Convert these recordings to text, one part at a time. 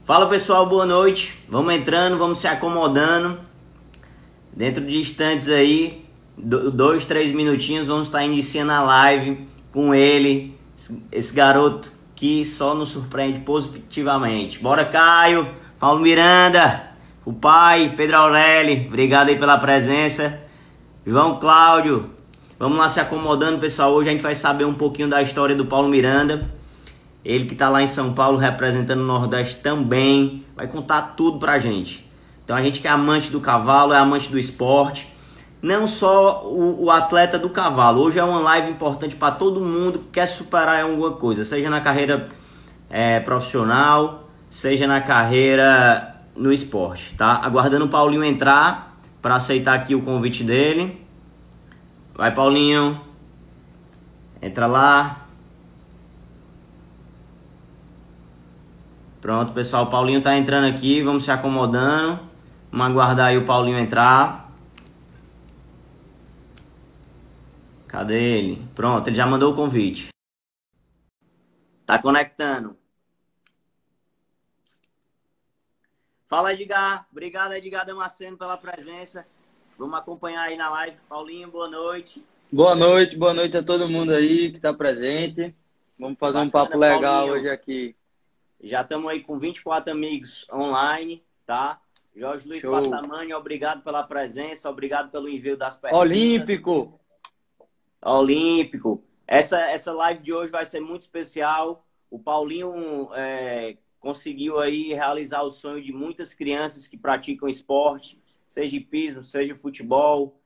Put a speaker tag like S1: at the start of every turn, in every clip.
S1: Fala pessoal, boa noite. Vamos entrando, vamos se acomodando. Dentro de instantes aí, 2, 3 minutinhos, vamos estar iniciando a live com ele, esse garoto que só nos surpreende positivamente. Bora, Caio, Paulo Miranda, o pai, Pedro Aureli, obrigado aí pela presença. João Cláudio, vamos lá se acomodando, pessoal. Hoje a gente vai saber um pouquinho da história do Paulo Miranda. Ele que está lá em São Paulo representando o Nordeste também, vai contar tudo pra gente. Então a gente que é amante do cavalo, é amante do esporte, não só o atleta do cavalo. Hoje é uma live importante para todo mundo que quer superar alguma coisa, seja na carreira profissional, seja na carreira no esporte, tá? Aguardando o Paulinho entrar para aceitar aqui o convite dele. Vai, Paulinho, entra lá. Pronto, pessoal, o Paulinho tá entrando aqui, vamos se acomodando. Vamos aguardar aí o Paulinho entrar. Cadê ele? Pronto, ele já mandou o convite. Tá conectando. Fala, Edgar. Obrigado, Edgar Damasceno, pela presença. Vamos acompanhar aí na live. Paulinho, boa noite.
S2: Boa noite a todo mundo aí que tá presente. Vamos fazer um papo legal Paulinho. Hoje aqui.
S1: Já estamos aí com 24 amigos online, tá? Jorge Luiz Passamani, obrigado pela presença, obrigado pelo envio das perguntas. Olímpico. Essa live de hoje vai ser muito especial. O Paulinho conseguiu aí realizar o sonho de muitas crianças que praticam esporte, seja hipismo, seja futebol.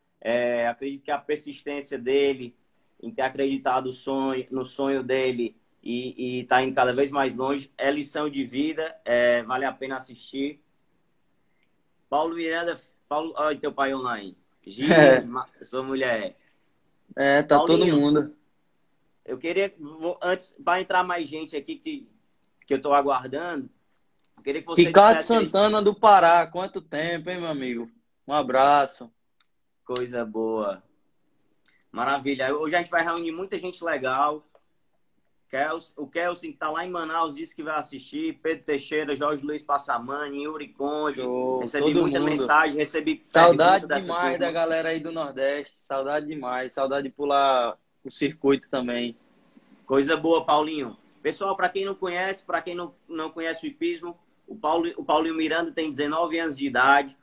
S1: Acredito que a persistência dele em ter acreditado no sonho dele e tá indo cada vez mais longe, é lição de vida, vale a pena assistir. Paulo Miranda, olha teu pai online. Sua mulher.
S2: Tá Paulinho, todo mundo.
S1: Eu queria, antes, para entrar mais gente aqui que eu tô aguardando, eu queria que você
S2: Ricardo Santana do Pará, quanto tempo, hein, meu amigo? Um abraço.
S1: Coisa boa. Maravilha. Hoje a gente vai reunir muita gente legal. O Kelson, que tá lá em Manaus, disse que vai assistir. Pedro Teixeira, Jorge Luiz Passamani, Yuri Conde. Recebi muita mensagem, recebi
S2: saudade demais da galera aí do Nordeste. Saudade demais. Saudade de pular o circuito também.
S1: Coisa boa, Paulinho. Pessoal, para quem não conhece, para quem não conhece o hipismo, o Paulinho Miranda tem 19 anos de idade.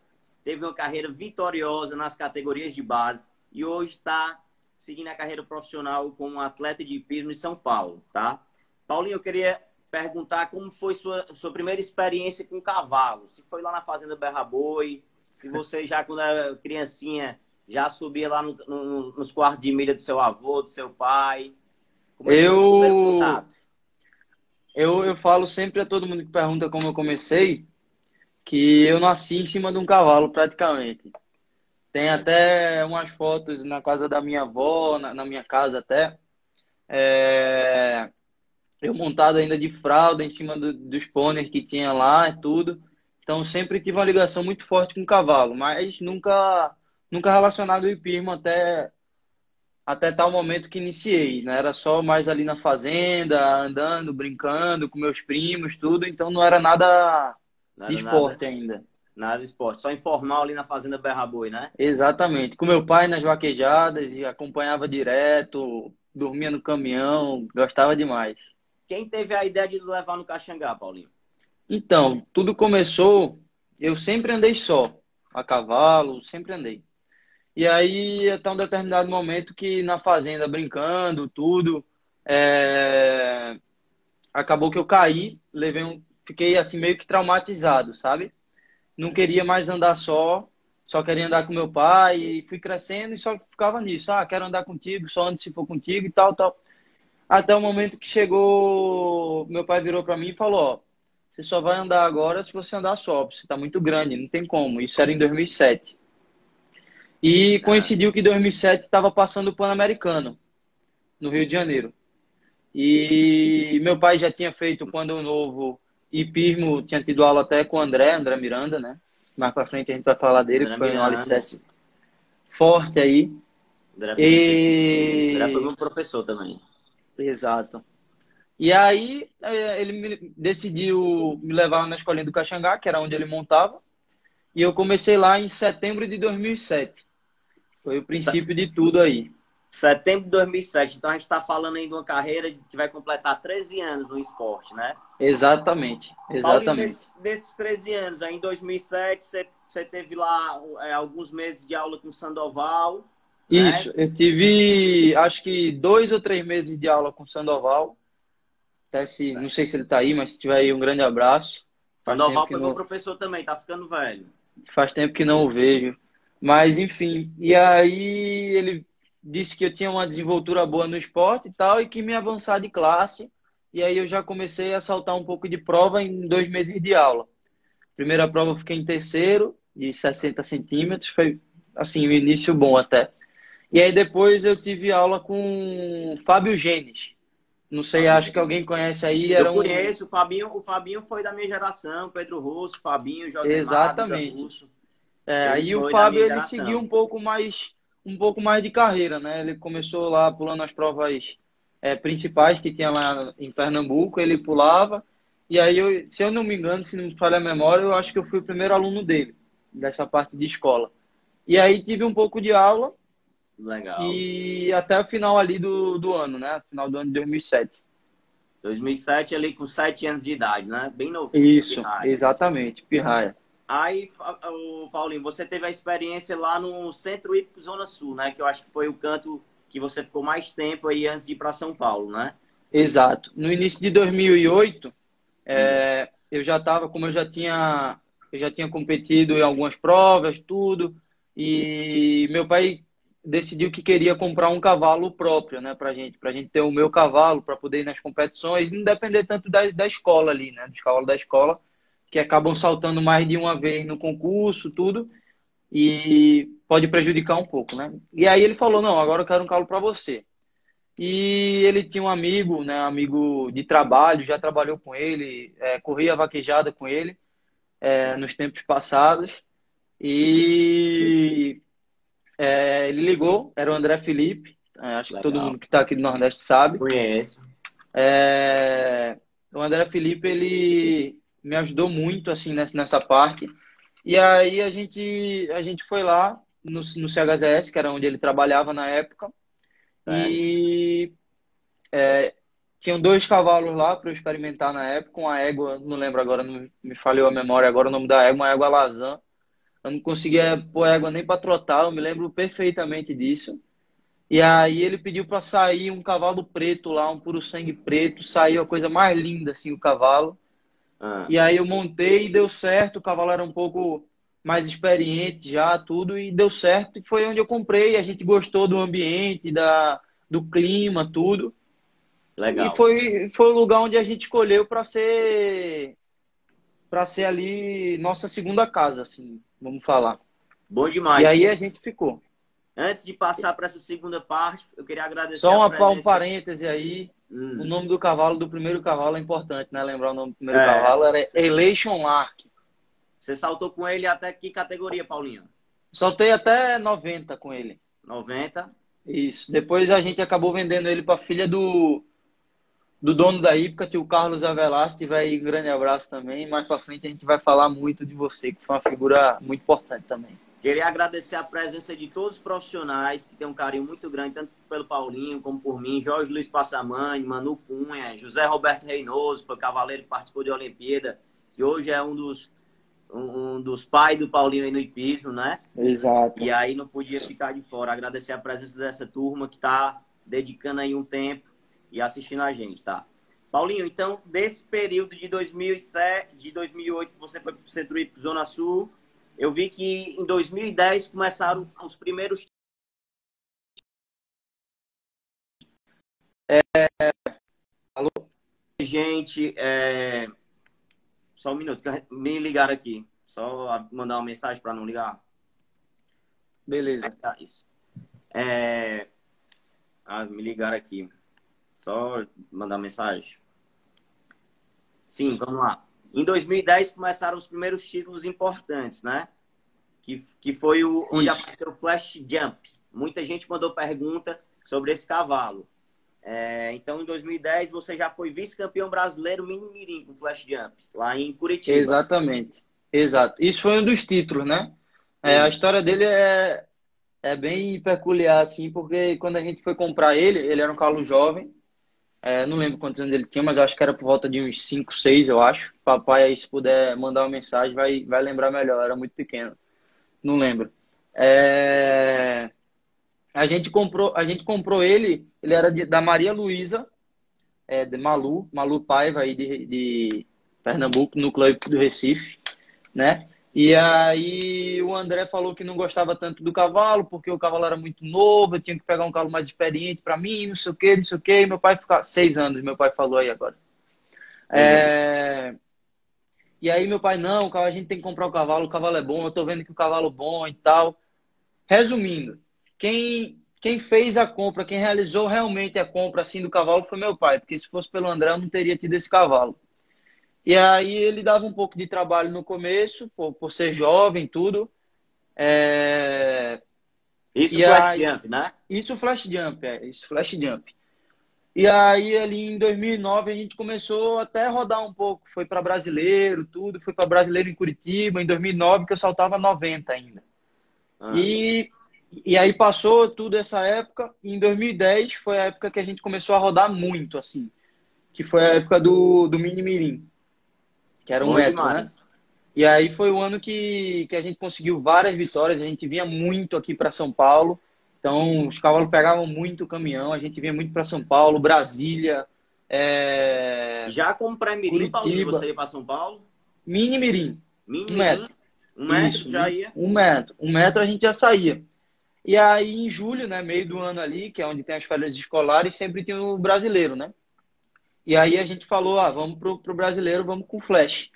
S1: Teve uma carreira vitoriosa nas categorias de base. E hoje está seguindo a carreira profissional como atleta de hipismo em São Paulo, tá? Paulinho, eu queria perguntar como foi sua primeira experiência com cavalo. Se foi lá na Fazenda Berra Boi, se você já, quando era criancinha, já subia lá nos quartos de milha do seu avô, do seu pai. Como é que foi o primeiro contato?
S2: Eu falo sempre a todo mundo que pergunta como eu comecei, que eu nasci em cima de um cavalo, praticamente. Tem até umas fotos na casa da minha avó, na minha casa até. Eu montado ainda de fralda em cima dos pôneis que tinha lá e tudo. Então sempre tive uma ligação muito forte com o cavalo, mas nunca relacionado ao hipismo até tal momento que iniciei, né? Era só mais ali na fazenda, andando, brincando com meus primos, tudo. Então não era nada de esporte ainda.
S1: Nada de esporte, só informal ali na Fazenda Berra Boi, né?
S2: Exatamente. Com meu pai nas vaquejadas, e acompanhava direto, dormia no caminhão, gostava demais.
S1: Quem teve a ideia de levar no Caxangá, Paulinho?
S2: Então, tudo começou, eu sempre andei só, a cavalo, sempre andei. E aí, até um determinado momento que na fazenda, brincando, tudo, acabou que eu caí, fiquei assim meio que traumatizado, sabe? Não queria mais andar só queria andar com meu pai e fui crescendo e só ficava nisso. Quero andar contigo, só ando se for contigo e tal, tal. Até o momento que chegou, meu pai virou para mim e falou, ó, você só vai andar agora se você andar só, você tá muito grande, não tem como. Isso era em 2007. E coincidiu que em 2007 estava passando o Pan-Americano, no Rio de Janeiro. E meu pai já tinha feito, quando eu novo, hipismo, tinha tido aula até com o André Miranda, né? Mais pra frente a gente vai falar dele, que foi um alicerce forte aí.
S1: André foi meu professor também.
S2: Exato. E aí ele decidiu me levar na escolinha do Caxangá, que era onde ele montava, e eu comecei lá em setembro de 2007. Foi o princípio de tudo aí.
S1: Setembro de 2007. Então a gente está falando aí de uma carreira que vai completar 13 anos no esporte, né?
S2: Exatamente,
S1: Paulinho,
S2: exatamente.
S1: nesses 13 anos, aí em 2007, você teve lá alguns meses de aula com o Sandoval, né?
S2: Isso, eu tive acho que 2 ou 3 meses de aula com o Sandoval. Até se, não sei se ele está aí, mas se tiver aí, um grande abraço. Faz tempo
S1: Sandoval
S2: que
S1: foi meu
S2: não,
S1: professor também, tá ficando velho.
S2: faz tempo que não o vejo. Mas, enfim. E aí ele disse que eu tinha uma desenvoltura boa no esporte e tal, e que me avançar de classe. E aí eu já comecei a saltar um pouco de prova em 2 meses de aula. Primeira prova eu fiquei em terceiro, de 60 centímetros. Foi, assim, o início bom até. E aí depois eu tive aula com Fábio Genes. Não sei,
S1: Fábio
S2: acho que
S1: Genes.
S2: alguém conhece aí,
S1: Eu
S2: era um...
S1: conheço, o Fabinho foi da minha geração, Pedro Russo, Fabinho, Josemar, Duda
S2: Exatamente.
S1: Russo. Ele
S2: Aí o
S1: foi da
S2: Fábio
S1: minha
S2: ele seguiu
S1: geração.
S2: um pouco mais de carreira, né? Ele começou lá pulando as provas principais que tinha lá em Pernambuco, ele pulava. E aí, se eu não me engano, se não me falha a memória, eu acho que eu fui o primeiro aluno dele, dessa parte de escola. E aí tive um pouco de aula
S1: Legal.
S2: e até o final ali do ano, né? Final do ano de 2007.
S1: 2007, ali com 7 anos de idade, né? Bem novinho,
S2: Isso,
S1: pirraia.
S2: exatamente, Pirraia.
S1: Aí, o Paulinho, você teve a experiência lá no Centro Hípico Zona Sul, né? Que eu acho que foi o canto que você ficou mais tempo aí antes de ir para São Paulo, né?
S2: Exato. No início de 2008,
S1: Hum.
S2: eu já estava, como eu já tinha competido em algumas provas, tudo, e meu pai decidiu que queria comprar um cavalo próprio, né, pra gente ter o meu cavalo, para poder ir nas competições, não depender tanto da escola ali, né, dos cavalos da escola, que acabam saltando mais de uma vez no concurso, tudo, e pode prejudicar um pouco, né. E aí ele falou, não, agora eu quero um cavalo para você. E ele tinha um amigo, né, amigo de trabalho, já trabalhou com ele, corria vaquejada com ele, nos tempos passados. E ele ligou, era o André Felipe, acho que todo
S1: Legal.
S2: mundo que está aqui do Nordeste sabe.
S1: Conheço.
S2: O André Felipe, ele me ajudou muito assim nessa parte. E aí a gente foi lá no CHZS, que era onde ele trabalhava na época,
S1: Certo.
S2: e tinham 2 cavalos lá para eu experimentar na época, uma égua, não lembro agora, não me falhou a memória agora o nome da égua, uma égua Lazan. Eu não conseguia pôr égua nem para trotar, eu me lembro perfeitamente disso. E aí ele pediu para sair um cavalo preto lá, um puro sangue preto, saiu a coisa mais linda assim o cavalo.
S1: Ah,
S2: E aí eu montei e deu certo, o cavalo era um pouco mais experiente já, tudo, e deu certo. E foi onde eu comprei, a gente gostou do ambiente, do clima, tudo. E
S1: legal.
S2: foi o lugar onde a gente escolheu para ser ali nossa segunda casa, assim, vamos falar.
S1: Bom
S2: E
S1: demais.
S2: aí a gente ficou.
S1: Antes de passar para essa segunda parte, eu queria agradecer
S2: Só
S1: a
S2: um
S1: presença.
S2: parêntese aí. O
S1: Hum,
S2: nome do cavalo, do primeiro cavalo é importante, né? Lembrar o nome do primeiro
S1: é,
S2: cavalo era Elation Lark.
S1: você saltou com ele até que categoria, Paulinho?
S2: Soltei até 90 com ele.
S1: 90.
S2: Isso. Depois a gente acabou vendendo ele para filha do dono da Hípica, o Carlos Avelar. Se tiver aí, um grande abraço também. Mais para frente a gente vai falar muito de você, que foi uma figura muito importante também.
S1: Queria agradecer a presença de todos os profissionais que têm um carinho muito grande, tanto pelo Paulinho como por mim, Jorge Luiz Passamani, Manu Cunha, José Roberto Reinoso, foi cavaleiro que participou de Olimpíada, que hoje é um dos pais do Paulinho aí no hipismo, né?
S2: Exato.
S1: E aí não podia ficar de fora. Agradecer a presença dessa turma que está dedicando aí um tempo e assistindo a gente, tá? Paulinho, então, desse período de 2007, de 2008 que você foi para o Centro Hípico Zona Sul, eu vi que em 2010 começaram os primeiros...
S2: Alô?
S1: Gente, só um minuto, que me ligaram aqui. Só mandar uma mensagem para não ligar.
S2: Beleza.
S1: Tá, isso. Me ligaram aqui. Só mandar mensagem. Sim, vamos lá. Em 2010 começaram os primeiros títulos importantes, né? Que foi onde
S2: Isso.
S1: apareceu o Flash Jump. Muita gente mandou pergunta sobre esse cavalo. Então, em 2010, você já foi vice-campeão brasileiro mini mirim com flash jump, lá em Curitiba.
S2: Exatamente. Exato. Isso foi um dos títulos, né? A
S1: Sim.
S2: história dele é bem peculiar, assim, porque quando a gente foi comprar ele era um cavalo jovem. Não lembro quantos anos ele tinha, mas eu acho que era por volta de uns 5 6 eu acho. Papai, aí, se puder mandar uma mensagem, vai lembrar melhor. Era muito pequeno. Não lembro. É, a gente comprou ele era da Maria Luísa, de Malu Paiva, aí de Pernambuco, núcleo do Recife, né? E aí o André falou que não gostava tanto do cavalo, porque o cavalo era muito novo, eu tinha que pegar um cavalo mais experiente para mim, não sei o quê, não sei o quê. E meu pai ficava 6 anos, meu pai falou aí agora.
S1: Pois é.
S2: É, E aí meu pai, não, a gente tem que comprar o cavalo é bom, eu tô vendo que o cavalo é bom e tal. Resumindo, quem fez a compra, quem realizou realmente a compra assim do cavalo foi meu pai, porque se fosse pelo André eu não teria tido esse cavalo. E aí ele dava um pouco de trabalho no começo, por ser jovem, tudo. É,
S1: Isso
S2: E
S1: flash
S2: aí,
S1: jump, né?
S2: isso flash jump, isso flash jump. E aí ali em 2009 a gente começou até a rodar um pouco, foi para brasileiro, tudo, foi para brasileiro em Curitiba, em 2009 que eu saltava 90 ainda.
S1: Ah.
S2: E, e aí passou tudo essa época, e em 2010 foi a época que a gente começou a rodar muito, assim, que foi a época do Mini Mirim, que era um
S1: Bom
S2: metro, né?
S1: demais.
S2: E aí foi o ano que a gente conseguiu várias vitórias, a gente vinha muito aqui para São Paulo, então os cavalos pegavam muito o caminhão, a gente vinha muito para São Paulo, Brasília,
S1: Já como pré-mirim, Paulinho, você
S2: Curitiba,
S1: ia para São Paulo?
S2: Mini Mirim,
S1: Mini
S2: um
S1: mirim,
S2: metro,
S1: 1 metro
S2: isso,
S1: já ia.
S2: 1 metro, 1 metro a gente já saía. E aí, em julho, né, meio do ano ali, que é onde tem as férias escolares, sempre tem o brasileiro, né? E aí a gente falou, vamos pro brasileiro, vamos com flash.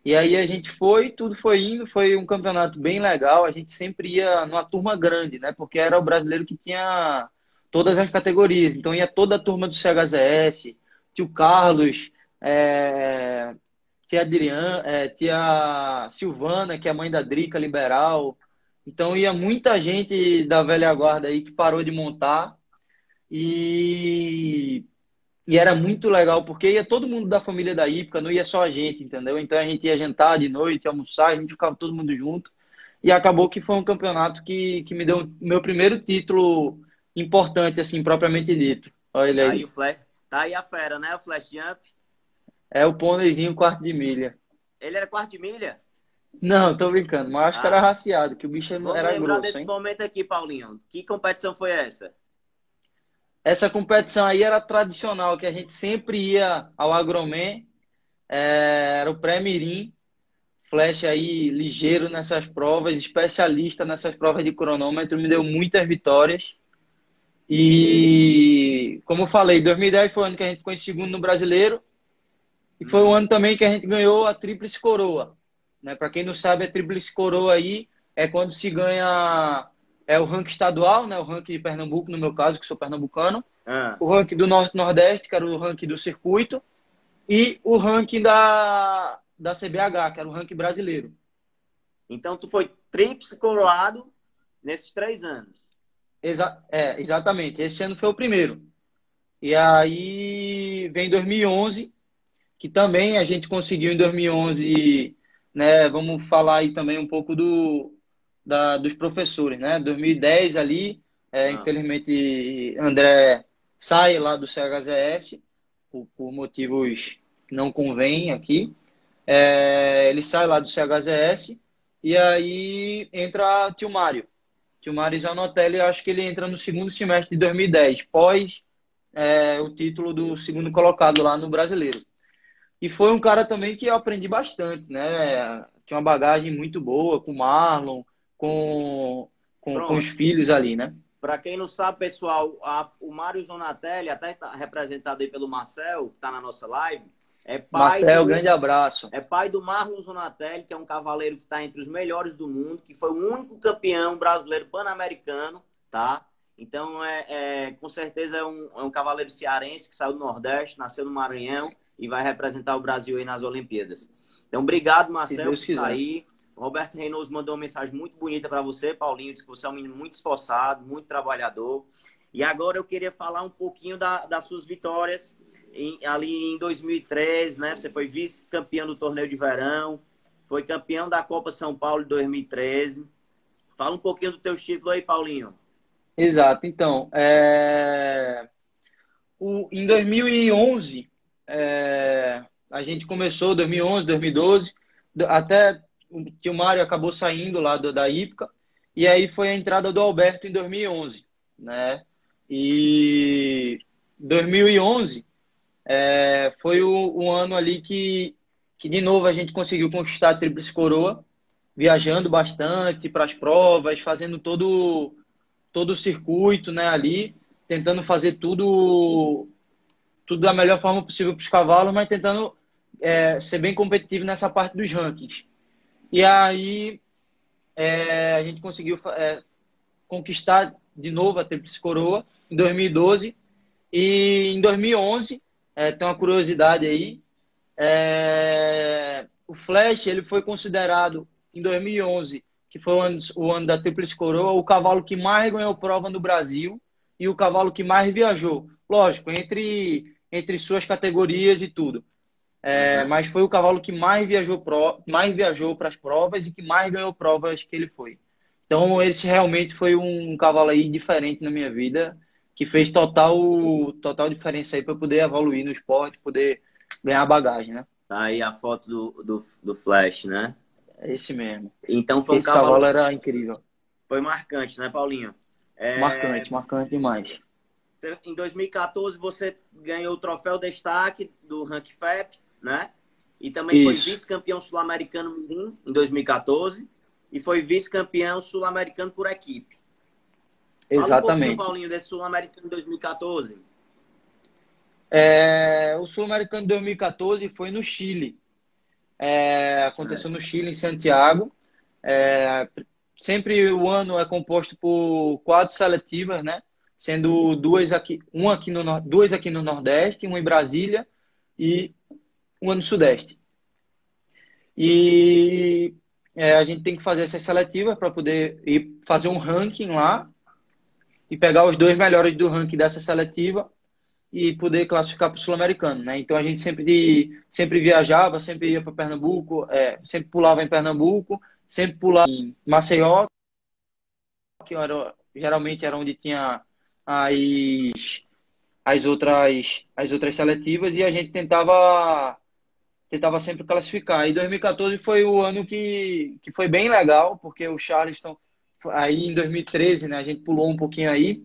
S2: E aí a gente foi, tudo foi indo, foi um campeonato bem legal. A gente sempre ia numa turma grande, né? Porque era o brasileiro que tinha todas as categorias. Então ia toda a turma do CHZS, tio Carlos, tia Adriana, tia Silvana, que é a mãe da Drica Liberal. Então ia muita gente da velha guarda aí que parou de montar e, e era muito legal porque ia todo mundo da família da Ípica, não ia só a gente, entendeu? Então a gente ia jantar de noite, almoçar, a gente ficava todo mundo junto e acabou que foi um campeonato que me deu o meu primeiro título importante, assim, propriamente dito. Olha ele
S1: Tá aí
S2: aí.
S1: o flash, tá aí a fera, né? O flash jump.
S2: É o pôneizinho quarto de milha.
S1: Ele era quarto de milha?
S2: Não, tô brincando, mas acho que era
S1: Ah,
S2: raciado, que o bicho
S1: vamos
S2: era
S1: lembrar
S2: grosso,
S1: desse
S2: hein?
S1: momento aqui, Paulinho. Que competição foi essa?
S2: Essa competição aí era tradicional, que a gente sempre ia ao Agroman, era o pré-mirim, flash aí ligeiro nessas provas, especialista nessas provas de cronômetro, me deu muitas vitórias. E, como eu falei, 2010 foi o ano que a gente ficou em segundo no Brasileiro, e foi o ano também que a gente ganhou a Tríplice Coroa. Né? Para quem não sabe, a Tríplice Coroa aí é quando se ganha o ranking estadual, né? O ranking de Pernambuco, no meu caso, que sou pernambucano,
S1: Ah,
S2: o ranking do Norte-Nordeste, que era o ranking do circuito, e o ranking da CBH, que era o ranking brasileiro.
S1: então tu foi tríplice coroado nesses 3 anos.
S2: Exatamente. Esse ano foi o primeiro. E aí vem 2011, que também a gente conseguiu em 2011, né? Vamos falar aí também um pouco dos professores, né? 2010 ali,
S1: Ah,
S2: infelizmente André sai lá do CHZS por motivos que não convêm aqui. Ele sai lá do CHZS e aí entra Tio Mário. Tio Mário Zanotelli, eu acho que ele entra no segundo semestre de 2010, pós o título do segundo colocado lá no Brasileiro. E foi um cara também que eu aprendi bastante, né? Tinha uma bagagem muito boa com o Marlon, com os
S1: pronto.
S2: filhos ali, né?
S1: Para quem não sabe, pessoal, o Mário Zonatelli, até está representado aí pelo Marcel, que está na nossa live, é pai
S2: Marcel,
S1: do
S2: grande abraço.
S1: É pai do Marlon Zonatelli, que é um cavaleiro que está entre os melhores do mundo, que foi o único campeão brasileiro pan-americano, tá? Então, com certeza é um cavaleiro cearense que saiu do Nordeste, nasceu no Maranhão e vai representar o Brasil aí nas Olimpíadas. Então, obrigado,
S2: Se
S1: Marcel,
S2: Deus
S1: por estar
S2: quiser.
S1: aí. O Roberto Reynolds mandou uma mensagem muito bonita para você, Paulinho, disse que você é um menino muito esforçado, muito trabalhador. E agora eu queria falar um pouquinho das suas vitórias ali em 2013, né? Você foi vice-campeão do torneio de verão, foi campeão da Copa São Paulo em 2013. Fala um pouquinho do teu título aí, Paulinho.
S2: Exato. Então, em 2011, a gente começou, 2011, 2012, até que o Mário acabou saindo lá da Ípica, e aí foi a entrada do Alberto em 2011, né? E 2011 foi o ano ali que, de novo, a gente conseguiu conquistar a Tríplice Coroa, viajando bastante para as provas, fazendo todo o circuito, né, ali, tentando fazer tudo da melhor forma possível para os cavalos, mas tentando ser bem competitivo nessa parte dos rankings. E aí a gente conseguiu conquistar de novo a Tríplice Coroa em 2012 e em 2011, tem uma curiosidade aí, o Flash ele foi considerado em 2011, que foi o ano da Tríplice Coroa, o cavalo que mais ganhou prova no Brasil e o cavalo que mais viajou. Lógico, entre suas categorias e tudo.
S1: Uhum.
S2: Mas foi o cavalo que mais viajou para as provas e que mais ganhou provas que ele foi. Então, esse realmente foi um cavalo aí diferente na minha vida, que fez total diferença aí para eu poder evoluir no esporte, poder ganhar bagagem, né?
S1: Tá aí a foto do Flash, né?
S2: É esse mesmo.
S1: Então foi um
S2: Esse
S1: cavalo
S2: cavalo
S1: que
S2: era incrível.
S1: foi marcante, né, Paulinho? É,
S2: Marcante, marcante demais.
S1: em 2014 você ganhou o troféu destaque do Rank FEP, né? E também foi
S2: Isso,
S1: vice-campeão sul-americano mirim em 2014 e foi vice-campeão sul-americano por equipe. Fala um pouquinho,
S2: exatamente.
S1: Paulinho, desse sul-americano em 2014.
S2: O Sul-Americano de 2014 foi no Chile. Aconteceu no Chile, em Santiago. É, Sempre o ano é composto por 4 seletivas, né? Sendo duas aqui no Nordeste, uma em Brasília e uma no Sudeste. E a gente tem que fazer essas seletivas para poder ir fazer um ranking lá e pegar os dois melhores do ranking dessa seletiva e poder classificar para o Sul-Americano, né? Então a gente sempre viajava, sempre ia para Pernambuco, sempre pulava em Pernambuco, sempre pulava em Maceió, que geralmente era onde tinha as, as outras seletivas e a gente tentava sempre classificar. E 2014 foi o ano que foi bem legal, porque o Charleston, aí em 2013, né, a gente pulou um pouquinho aí,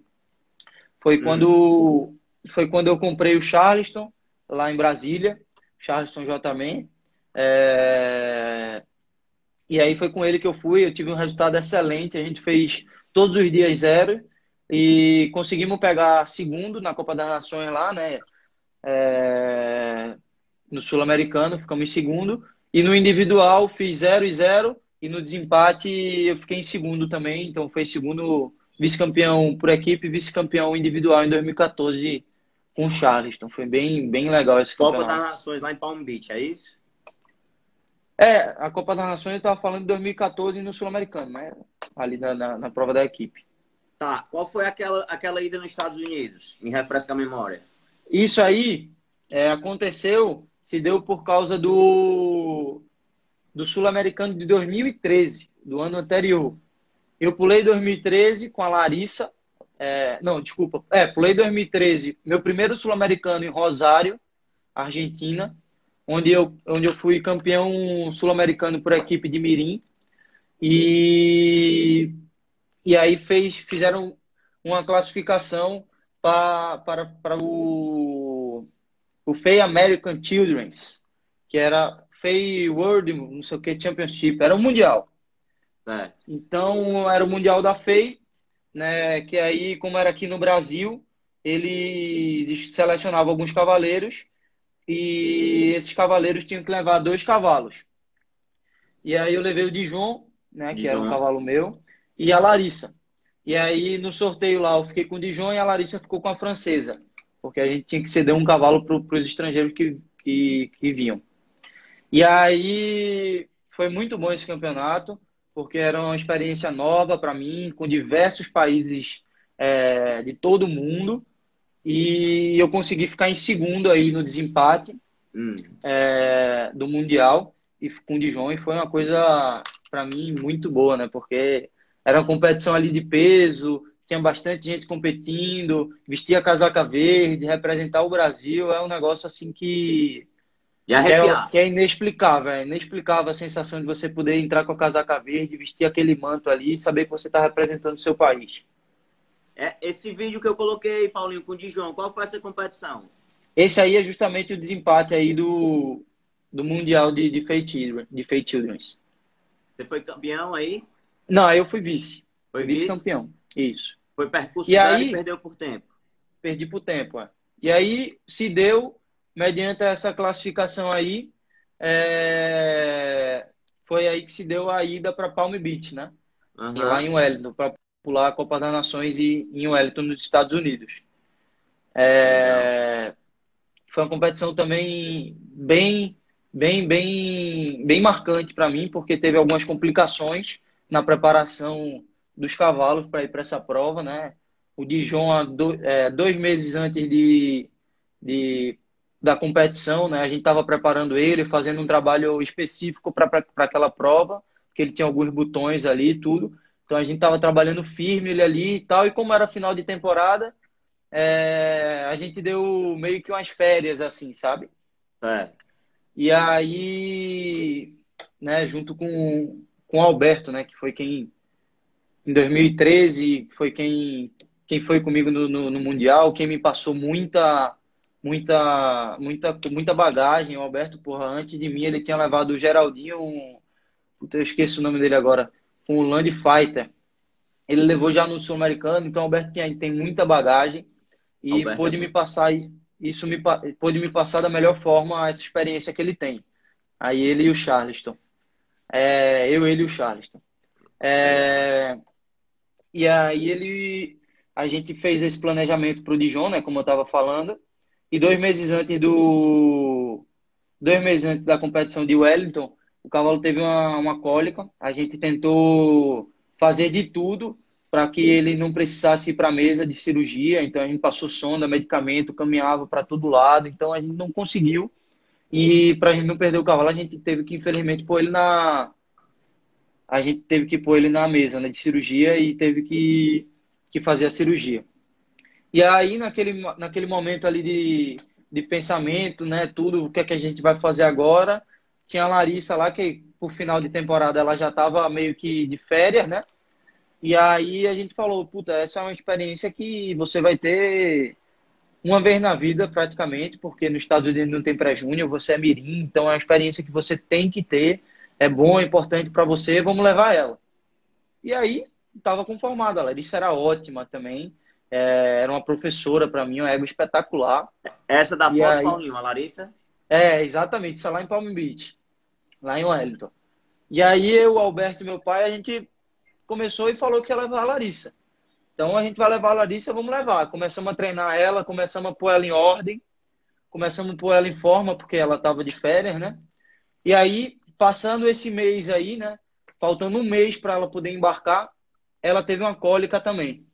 S2: foi
S1: Hum.
S2: quando, foi quando eu comprei o Charleston, lá em Brasília, Charleston J-Man. É, E aí foi com ele que eu tive um resultado excelente, a gente fez todos os dias zero e conseguimos pegar segundo na Copa das Nações lá, né? É, No Sul-Americano, ficamos em segundo. E no individual fiz 0 e 0. E no desempate eu fiquei em segundo também. Então foi segundo vice-campeão por equipe, vice-campeão individual em 2014 com o Charleston. Foi bem, bem legal esse
S1: Copa das
S2: campeonato.
S1: Nações lá em Palm Beach, é isso?
S2: A Copa das Nações eu estava falando de 2014 no Sul-Americano, né? Ali na prova da equipe.
S1: Tá. Qual foi aquela ida nos Estados Unidos? Me refresca a memória.
S2: Isso aí se deu por causa do Sul-Americano de 2013, do ano anterior. Eu pulei 2013 com a Larissa. Não, desculpa. Pulei 2013, meu primeiro Sul-Americano em Rosário, Argentina, onde eu fui campeão sul-americano por equipe de Mirim. E aí fizeram uma classificação para o FEI American Children's, que era FEI World, não sei o que, Championship, era o Mundial.
S1: Certo.
S2: Então, era o Mundial da FEI, né, que aí, como era aqui no Brasil, eles selecionavam alguns cavaleiros e esses cavaleiros tinham que levar 2 cavalos. E aí eu levei o Dijon, né, que era um
S1: Dijon.
S2: cavalo meu, e a Larissa. E aí no sorteio lá eu fiquei com o Dijon e a Larissa ficou com a francesa, porque a gente tinha que ceder um cavalo para os estrangeiros que vinham. E aí foi muito bom esse campeonato, porque era uma experiência nova para mim, com diversos países de todo mundo. E eu consegui ficar em segundo aí no desempate
S1: Hum.
S2: do Mundial e com o Dijon. E foi uma coisa, para mim, muito boa, né? Porque era uma competição ali de peso, tinha bastante gente competindo, vestia a casaca verde, representar o Brasil. É um negócio assim
S1: De arrepiar.
S2: que é inexplicável a sensação de você poder entrar com a casaca verde, vestir aquele manto ali e saber que você está representando o seu país.
S1: Esse vídeo que eu coloquei, Paulinho, com o Dijon, qual foi essa competição?
S2: Esse aí é justamente o desempate aí do Mundial de Fate Children's.
S1: Você foi campeão aí?
S2: Não, aí eu fui vice.
S1: Foi vice?
S2: Vice-campeão. Isso.
S1: Foi percurso
S2: E
S1: zero e
S2: aí,
S1: perdeu por tempo.
S2: perdi por tempo. E aí, se deu, mediante essa classificação aí, foi aí que se deu a ida para Palm Beach, né? E lá
S1: Aham.
S2: em Wellington, para pular a Copa das Nações em Wellington, nos Estados Unidos.
S1: Legal.
S2: Foi uma competição também bem marcante para mim, porque teve algumas complicações na preparação dos cavalos para ir para essa prova, né? O Dijon, 2 meses antes de- da competição, né? A gente estava preparando ele, fazendo um trabalho específico para aquela prova, porque ele tinha alguns botões ali e tudo. Então a gente estava trabalhando firme ele ali e tal, e como era final de temporada, a gente deu meio que umas férias, assim, sabe?
S1: Certo.
S2: E aí, né, junto com o Alberto, né, que foi quem, em 2013, foi quem foi comigo no Mundial, quem me passou muita bagagem. O Alberto, porra, antes de mim, ele tinha levado o Geraldinho, puta, eu esqueço o nome dele agora, com o Land Fighter. Ele levou já no Sul-Americano, então o Alberto tem muita bagagem e
S1: Alberto é
S2: pôde me
S1: bom.
S2: passar isso pôde me passar da melhor forma essa experiência que ele tem. Aí ele e o Charleston. Ele e o Charleston.
S1: Legal.
S2: É, e aí a gente fez esse planejamento para o Dijon, né, como eu estava falando, e 2 meses antes da competição de Wellington, o cavalo teve uma cólica. A gente tentou fazer de tudo para que ele não precisasse ir para a mesa de cirurgia. Então a gente passou sonda, medicamento, caminhava para todo lado. Então a gente não conseguiu. E para a gente não perder o cavalo, a gente teve que, infelizmente, pôr ele na mesa, né, de cirurgia e teve que fazer a cirurgia. E aí, naquele momento ali de pensamento, né, tudo, o que é que a gente vai fazer agora, tinha a Larissa lá, que por final de temporada ela já estava meio que de férias, né? E aí a gente falou, puta, essa é uma experiência que você vai ter uma vez na vida praticamente, porque nos Estados Unidos não tem pré-júnior, você é mirim, então é uma experiência que você tem que ter, é bom, é importante para você, vamos levar ela. E aí, estava conformado, a Larissa era ótima também, era uma professora para mim, uma égua espetacular.
S1: Essa da
S2: E
S1: foto,
S2: aí,
S1: Paulinho, a Larissa?
S2: exatamente, isso é lá em Palm Beach, lá em Wellington. E aí eu, Alberto e meu pai, a gente começou e falou que ia levar a Larissa. Então a gente vai levar a Larissa, vamos levar. Começamos a treinar ela, começamos a pôr ela em ordem, começamos a pôr ela em forma, porque ela estava de férias, né? E aí, passando esse mês aí, né? Faltando um mês para ela poder embarcar, ela teve uma cólica também.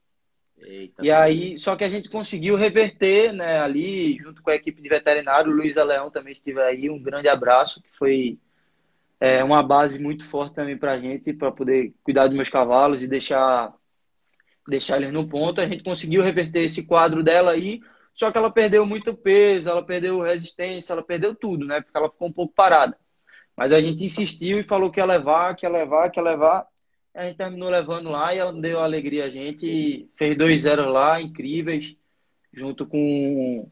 S1: Eita,
S2: E
S1: pô.
S2: aí, só que a gente conseguiu reverter, né? Ali, junto com a equipe de veterinário, o Luísa Leão também esteve aí. Um grande abraço, que foi uma base muito forte também para a gente, para poder cuidar dos meus cavalos e deixar eles no ponto. A gente conseguiu reverter esse quadro dela aí, só que ela perdeu muito peso, ela perdeu resistência, ela perdeu tudo, né? Porque ela ficou um pouco parada. Mas a gente insistiu e falou que ia levar, que ia levar, que ia levar. A gente terminou levando lá e ela deu alegria a gente. E fez 2-0 lá, incríveis, junto com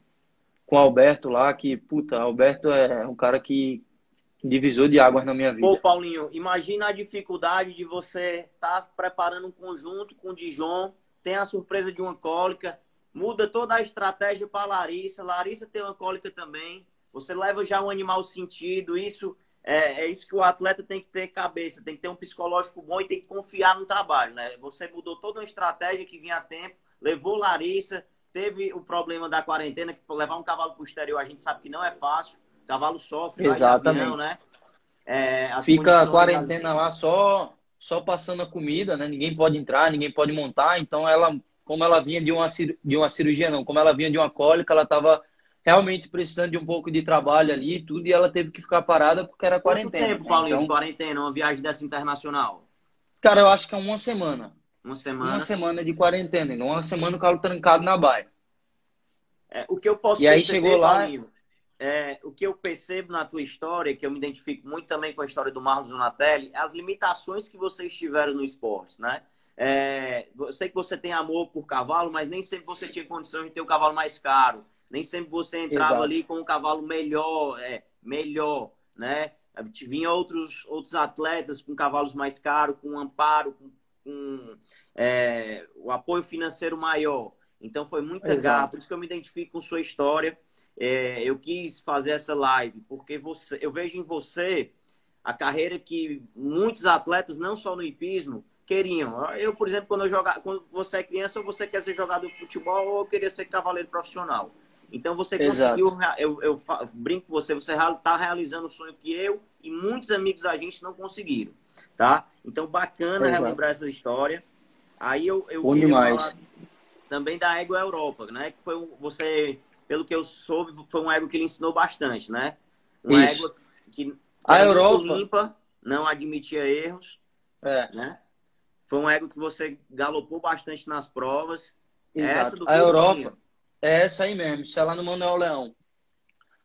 S2: o Alberto lá, que, puta, Alberto é um cara que divisor de águas na minha
S1: Pô,
S2: vida.
S1: Paulinho, imagina a dificuldade de você estar preparando um conjunto com o Dijon, tem a surpresa de uma cólica, muda toda a estratégia para Larissa. Larissa tem uma cólica também. Você leva já um animal sentido. Isso é isso que o atleta tem que ter cabeça, tem que ter um psicológico bom e tem que confiar no trabalho, né? Você mudou toda uma estratégia que vinha a tempo, levou Larissa, teve o problema da quarentena, que levar um cavalo para o exterior a gente sabe que não é fácil. O cavalo sofre lá de avião,
S2: Exatamente.
S1: né? As
S2: Fica a
S1: condições.
S2: quarentena lá só passando a comida, né? Ninguém pode entrar, ninguém pode montar. Então ela como ela vinha de uma cirurgia, não, como ela vinha de uma cólica, ela estava realmente precisando de um pouco de trabalho ali e tudo, e ela teve que ficar parada porque era
S1: Quanto
S2: quarentena,
S1: tempo,
S2: né?
S1: Paulinho, de
S2: Então,
S1: quarentena, uma viagem dessa internacional?
S2: cara, eu acho que é uma semana.
S1: Uma
S2: Uma
S1: semana?
S2: semana de quarentena, e uma semana o Carlos trancado na baia.
S1: O que eu posso
S2: E aí chegou
S1: perceber,
S2: lá,
S1: Paulinho, o que eu percebo na tua história, que eu me identifico muito também com a história do Marlos Donatelli, é as limitações que vocês tiveram no esporte, né? Eu sei que você tem amor por cavalo, mas nem sempre você tinha condição de ter o cavalo mais caro. Nem sempre você entrava
S2: exato,
S1: ali com um cavalo melhor, né? Vinha outros atletas com cavalos mais caros, com amparo, com o apoio financeiro maior. Então foi muita garra,
S2: exato,
S1: por isso que eu me identifico com sua história. Eu quis fazer essa live, porque eu vejo em você a carreira que muitos atletas, não só no hipismo, queriam. Eu, por exemplo, quando você é criança, ou você quer ser jogador de futebol, ou eu queria ser cavaleiro profissional. Então você conseguiu,
S2: exato.
S1: eu brinco com você, você está realizando o sonho que eu e muitos amigos da gente não conseguiram, tá? Então bacana
S2: Exato.
S1: relembrar essa história. Aí eu
S2: Bom
S1: queria
S2: demais.
S1: falar também da Égua Europa, né? Que foi você, pelo que eu soube, foi uma égua que lhe ensinou bastante, né? Uma
S2: Isso.
S1: égua que
S2: A
S1: era muito
S2: Europa,
S1: limpa, não admitia erros,
S2: é,
S1: né? Foi uma égua que você galopou bastante nas provas. É essa
S2: exato.
S1: do
S2: A
S1: Filho, Paulinho?
S2: Europa é essa aí mesmo, isso é lá no Manuel Leão.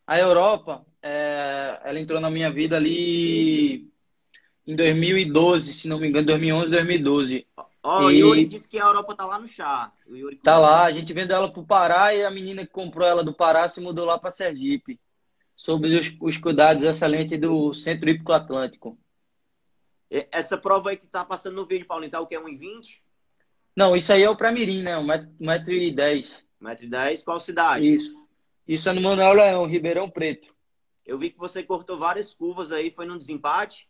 S2: A Europa, ela entrou na minha vida ali em 2012, se não me engano, 2011, 2012.
S1: Ó, o Yuri
S2: E
S1: disse que a Europa tá lá no chá. O Yuri
S2: tá
S1: comentou.
S2: lá, a gente vendeu ela pro Pará e a menina que comprou ela do Pará se mudou lá para Sergipe, sob os cuidados excelentes do Centro Hípico Atlântico.
S1: Essa prova aí que tá passando no vídeo, Paulinho, tá o quê? 1,20?
S2: Não, isso aí é o Pramirim, né? 1,10 m.
S1: 1,10 m? Qual cidade?
S2: Isso. Isso é no Manuel Leão, Ribeirão Preto.
S1: Eu vi que você cortou várias curvas aí, foi num desempate?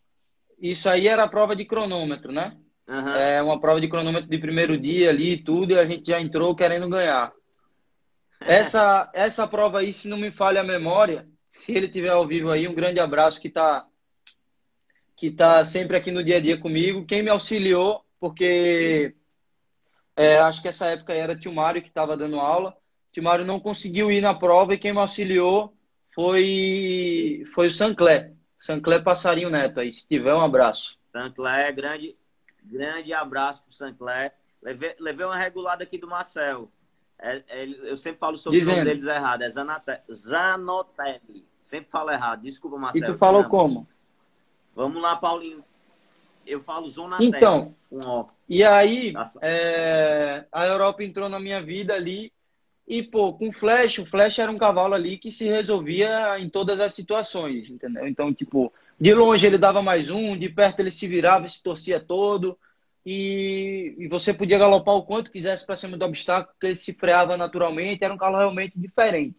S2: Isso aí era a prova de cronômetro, né?
S1: Aham.
S2: É uma prova de cronômetro de primeiro dia ali e tudo, e a gente já entrou querendo ganhar. Essa prova aí, se não me falha a memória, se ele tiver ao vivo aí, um grande abraço que tá sempre aqui no dia a dia comigo. Quem me auxiliou, porque acho que essa época era Tio Mário que estava dando aula. Tio Mário não conseguiu ir na prova e quem me auxiliou foi o Sancler. Sancler Passarinho Neto aí. Se tiver, um abraço.
S1: Sancler, grande abraço pro Sancler. Levei uma regulada aqui do Marcel. Eu sempre falo sobre o nome
S2: Dizendo.
S1: deles errado. É Zanotelli. Sempre falo errado. Desculpa,
S2: E tu
S1: Marcel. Te
S2: falou
S1: amo.
S2: como?
S1: Vamos lá, Paulinho. Eu falo Zonatelli.
S2: Então,
S1: Com O.
S2: e aí,
S1: Tá?
S2: a Europa entrou na minha vida ali. E, pô, com o Flash era um cavalo ali que se resolvia em todas as situações, entendeu? Então, tipo, de longe ele dava mais um, de perto ele se virava, se torcia todo. E você podia galopar o quanto quisesse para cima do obstáculo, que ele se freava naturalmente. Era um cavalo realmente diferente.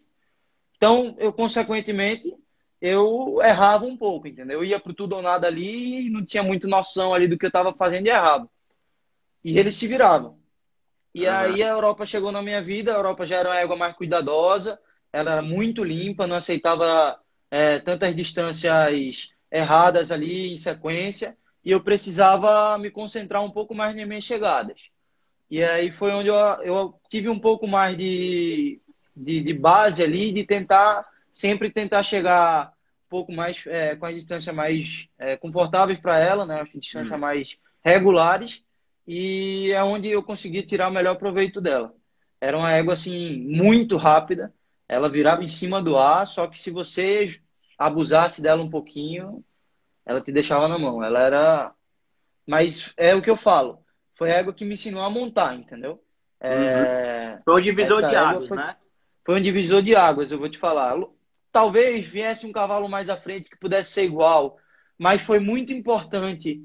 S2: Então, consequentemente, eu errava um pouco, entendeu? Eu ia pro tudo ou nada ali e não tinha muito noção ali do que eu estava fazendo e errava. E eles se viravam. E aí
S1: Aham.
S2: a Europa chegou na minha vida, a Europa já era uma égua mais cuidadosa, ela era muito limpa, não aceitava tantas distâncias erradas ali em sequência, e eu precisava me concentrar um pouco mais nas minhas chegadas. E aí foi onde eu tive um pouco mais de base ali, de sempre tentar chegar um pouco mais, com as distâncias mais confortáveis para ela, né? As distâncias
S1: Hum.
S2: mais regulares, e é onde eu consegui tirar o melhor proveito dela. Era uma égua, assim, muito rápida, ela virava em cima do ar, só que se você abusasse dela um pouquinho, ela te deixava na mão. Ela era. Mas é o que eu falo. Foi a égua que me ensinou a montar, entendeu?
S1: Uhum. Foi o divisor
S2: Essa
S1: de
S2: égua
S1: águas, né?
S2: foi um divisor de águas, eu vou te falar. Talvez viesse um cavalo mais à frente que pudesse ser igual, mas foi muito importante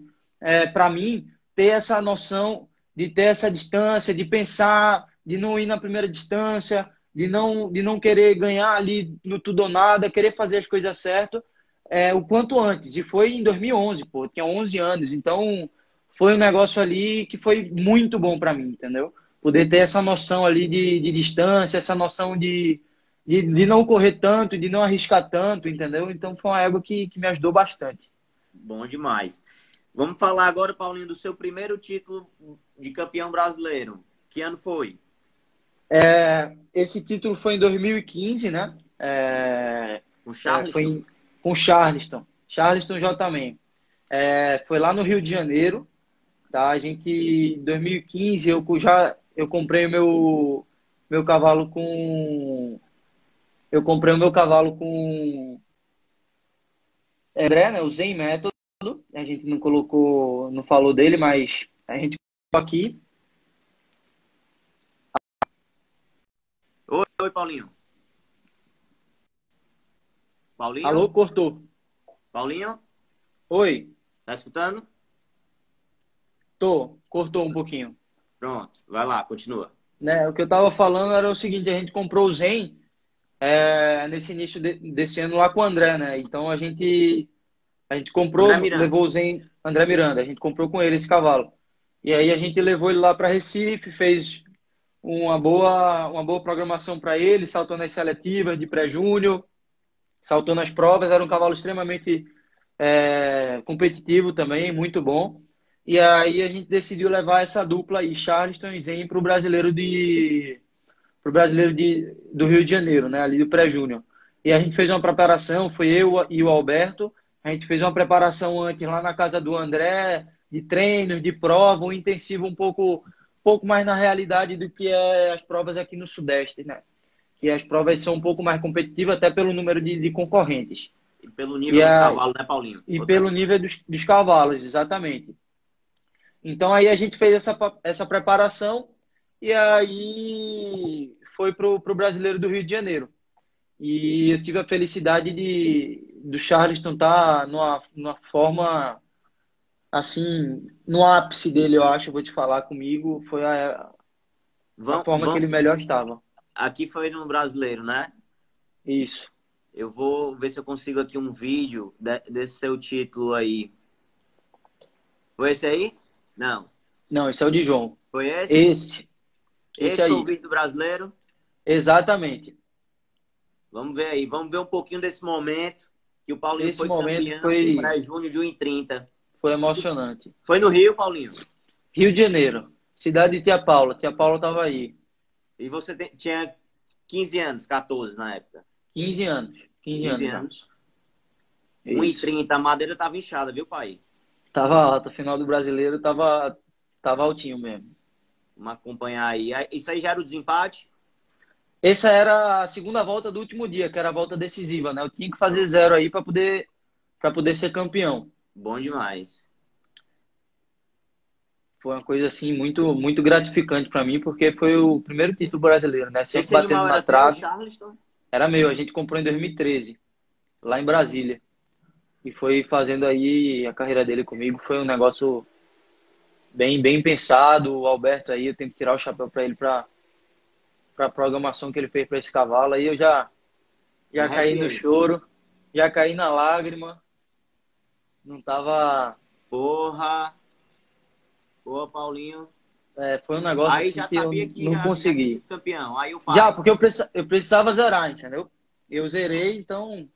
S2: para mim ter essa noção de ter essa distância, de pensar, de não ir na primeira distância, de não querer ganhar ali no tudo ou nada, querer fazer as coisas certas o quanto antes. E foi em 2011, pô, eu tinha 11 anos, então foi um negócio ali que foi muito bom para mim, entendeu? Poder ter essa noção ali de distância, essa noção de não correr tanto, de não arriscar tanto, entendeu? Então foi uma égua que me ajudou bastante.
S1: Bom demais. Vamos falar agora, Paulinho, do seu primeiro título de campeão brasileiro. Que ano foi?
S2: Esse título foi em 2015, né?
S1: Com
S2: Foi
S1: Charleston?
S2: com Charleston. Charleston J-Man. Foi lá no Rio de Janeiro, tá? A gente, em 2015, eu comprei meu cavalo com... Eu comprei o meu cavalo com André, né? O Zen Método. A gente não colocou, não falou dele, mas a gente colocou aqui.
S1: Oi, oi, Paulinho.
S2: Alô,
S1: Paulinho?
S2: cortou.
S1: Paulinho?
S2: Oi,
S1: Tá escutando?
S2: cortou um pouquinho.
S1: Pronto, vai lá, continua.
S2: Né? O que eu tava falando era o seguinte, a gente comprou o Zen nesse início desse ano lá com o André, né? Então a gente
S1: André
S2: comprou,
S1: Miranda.
S2: levou o Zen, André Miranda, a gente comprou com ele esse cavalo. E aí a gente levou ele lá para Recife, fez uma boa programação para ele, saltou nas seletivas de pré-júnior, saltou nas provas, era um cavalo extremamente competitivo também, muito bom. E aí a gente decidiu levar essa dupla aí, Charleston e Zen, para o brasileiro do Rio de Janeiro, né? Ali do pré-júnior. E a gente fez uma preparação, foi eu e o Alberto, a gente fez uma preparação antes lá na casa do André, de treinos, de prova, um intensivo um pouco mais na realidade do que as provas aqui no Sudeste, né? Que as provas são um pouco mais competitivas, até pelo número de concorrentes.
S1: E pelo
S2: E,
S1: nível dos
S2: a,
S1: cavalos, né, Paulinho?
S2: e
S1: Outra
S2: pelo
S1: vez.
S2: nível dos cavalos, exatamente. Então aí a gente fez essa preparação e aí foi pro Brasileiro do Rio de Janeiro. E eu tive a felicidade do Charleston estar numa forma assim, no ápice dele, eu acho, eu vou te falar comigo, foi a
S1: Vamos,
S2: forma que ele
S1: vamos.
S2: melhor estava.
S1: Aqui foi no brasileiro, né?
S2: Isso.
S1: Eu vou ver se eu consigo aqui um vídeo desse seu título aí. Foi esse aí? Não.
S2: Não, esse é o de João.
S1: Foi esse?
S2: Esse
S1: Esse foi o
S2: aí.
S1: vídeo do brasileiro?
S2: Exatamente.
S1: Vamos ver aí. Vamos ver um pouquinho desse momento que o Paulinho
S2: Esse
S1: foi
S2: momento
S1: campeão do
S2: foi,
S1: pré-júnior de 1,30.
S2: foi emocionante.
S1: Foi no Rio, Paulinho?
S2: Rio de Janeiro, cidade de Tia Paula. Tia Paula estava aí.
S1: E você tinha 15 anos, 14 na época.
S2: 15 anos. 15
S1: 15
S2: anos já.
S1: anos.
S2: Isso.
S1: 1,30. A madeira tava inchada, viu, pai?
S2: Tava alta. Final do brasileiro tava altinho mesmo.
S1: Vamos acompanhar aí. Isso aí já era o desempate?
S2: Essa era a segunda volta do último dia, que era a volta decisiva, né? Eu tinha que fazer
S1: Pronto.
S2: zero aí para poder ser campeão.
S1: Bom demais.
S2: Foi uma coisa assim muito muito gratificante para mim, porque foi o primeiro título brasileiro, né? Sempre
S1: Esse
S2: batendo
S1: animal
S2: na
S1: era teu,
S2: trave.
S1: Charleston?
S2: Era meu, a gente comprou em 2013, lá em Brasília. E foi fazendo aí a carreira dele comigo, foi um negócio bem bem pensado. O Alberto aí, eu tenho que tirar o chapéu para ele para a programação que ele fez para esse cavalo. Aí eu
S1: Me
S2: já caí no
S1: arrepiei.
S2: choro, já caí na lágrima. Não tava.
S1: Porra. Boa, Paulinho.
S2: Foi um negócio
S1: Aí
S2: assim
S1: já
S2: que eu
S1: sabia que
S2: não
S1: já tinha
S2: consegui.
S1: sido campeão. Aí o
S2: Já,
S1: pai.
S2: porque eu precisava zerar, entendeu? Eu zerei, então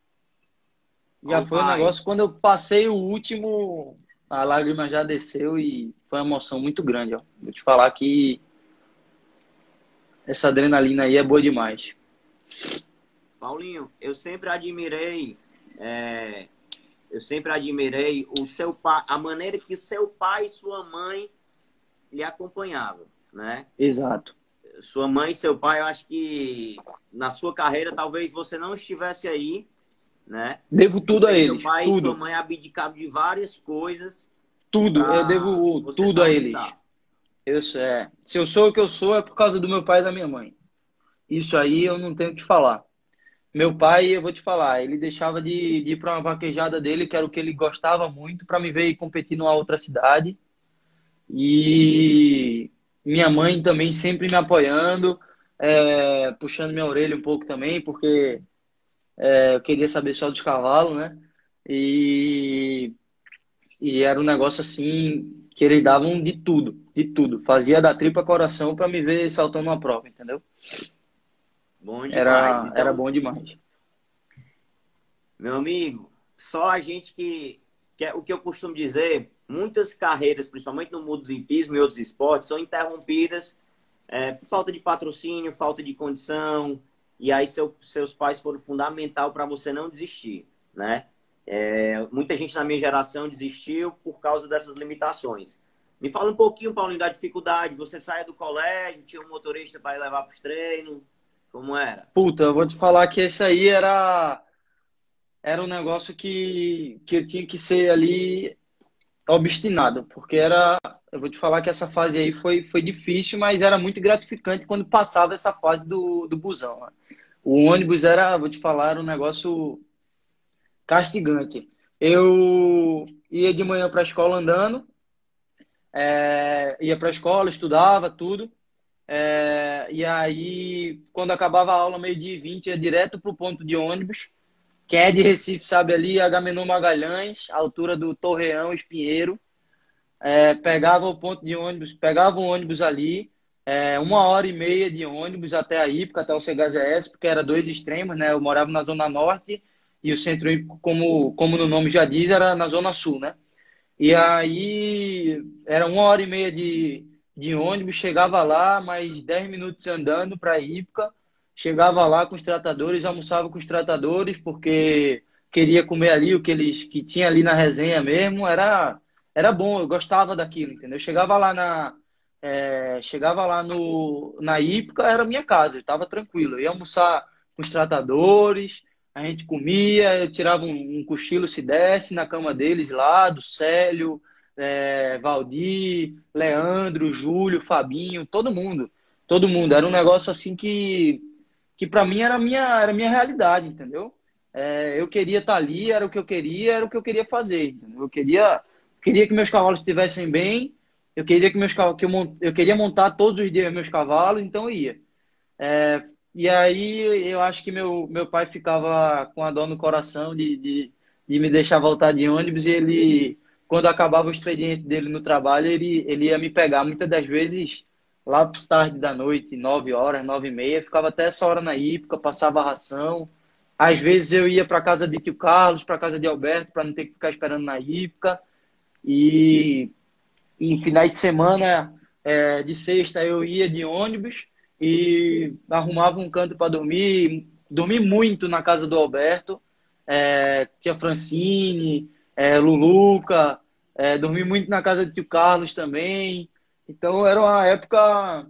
S1: Ó
S2: já
S1: o
S2: foi um
S1: pai.
S2: negócio. Quando eu passei o último, a lágrima já desceu e foi uma emoção muito grande, ó. Vou te falar que essa adrenalina aí é boa demais.
S1: Paulinho, eu sempre admirei o seu pai, a maneira que seu pai e sua mãe lhe acompanhavam, né?
S2: Exato.
S1: Sua mãe e seu pai, eu acho que na sua carreira talvez você não estivesse aí, né?
S2: Devo
S1: Por
S2: tudo a
S1: ver seu
S2: eles,
S1: pai e sua
S2: tudo,
S1: mãe abdicar de várias coisas
S2: tudo. Eu
S1: para
S2: devo
S1: você
S2: tudo
S1: estar
S2: a
S1: onde
S2: eles.
S1: está.
S2: Se eu sou o que eu sou é por causa do meu pai e da minha mãe. Isso aí eu não tenho o que falar. Meu pai, eu vou te falar, ele deixava de ir para uma vaquejada dele, que era o que ele gostava muito, para me ver ir competir numa outra cidade. E minha mãe também sempre me apoiando, puxando minha orelha um pouco também, porque eu queria saber só dos cavalos, né? E, e era um negócio assim que eles davam de tudo, de tudo. Fazia da tripa coração para me ver saltando uma prova, entendeu?
S1: Bom demais.
S2: Era
S1: Então,
S2: bom demais.
S1: meu amigo, só a gente que é o que eu costumo dizer, muitas carreiras, principalmente no mundo do hipismo e outros esportes, são interrompidas Por falta de patrocínio, falta de condição, e aí seus pais foram fundamental para você não desistir, né? Muita gente na minha geração desistiu por causa dessas limitações. Me fala um pouquinho, Paulinho, da dificuldade. Você saía do colégio, tinha um motorista para levar para os treinos, como era?
S2: Puta, eu vou te falar que esse aí era um negócio que eu tinha que ser ali obstinado, porque eu vou te falar que essa fase aí foi difícil, mas era muito gratificante quando passava essa fase do busão, né? O ônibus vou te falar, era um negócio castigante. Eu ia de manhã para a escola andando, ia para a escola, estudava tudo. E aí, quando acabava a aula, 12h20, ia direto para o ponto de ônibus. Quem é de Recife sabe ali, Agamenon Magalhães, altura do Torreão, Espinheiro. Pegava o ponto de ônibus, pegava o ônibus ali, 1h30 de ônibus até a Ípica, até o CHZS, porque era dois extremos, né? Eu morava na Zona Norte e o Centro Hípico, como no nome já diz, era na Zona Sul, né? E aí era 1h30 de ônibus, chegava lá, mais 10 minutos andando para a Ípica, chegava lá com os tratadores, almoçava com os tratadores, porque queria comer ali o que tinha ali na resenha mesmo, era bom, eu gostava daquilo, entendeu? Chegava lá na Ípica, era minha casa, eu estava tranquilo, eu ia almoçar com os tratadores, a gente comia, eu tirava um cochilo se desse na cama deles lá, do Célio, Valdir, Leandro, Júlio, Fabinho, todo mundo. Todo mundo. Era um negócio assim que para mim era a minha realidade, entendeu? Eu queria estar ali, era o que eu queria, era o que eu queria fazer, entendeu? Eu queria que meus cavalos estivessem bem, eu queria que eu queria montar todos os dias meus cavalos, então eu ia. E aí eu acho que meu pai ficava com a dor no coração de me deixar voltar de ônibus e ele, quando acabava o expediente dele no trabalho, ele ia me pegar muitas das vezes lá tarde da noite, 9h, 9h30, ficava até essa hora na Ípica, passava a ração. Às vezes eu ia para casa de tio Carlos, para casa de Alberto, para não ter que ficar esperando na Ípica. E em finais de semana, de sexta, eu ia de ônibus e arrumava um canto para dormir. Dormi muito na casa do Alberto, tia Francine, Luluca, dormi muito na casa de tio Carlos também. Então era uma época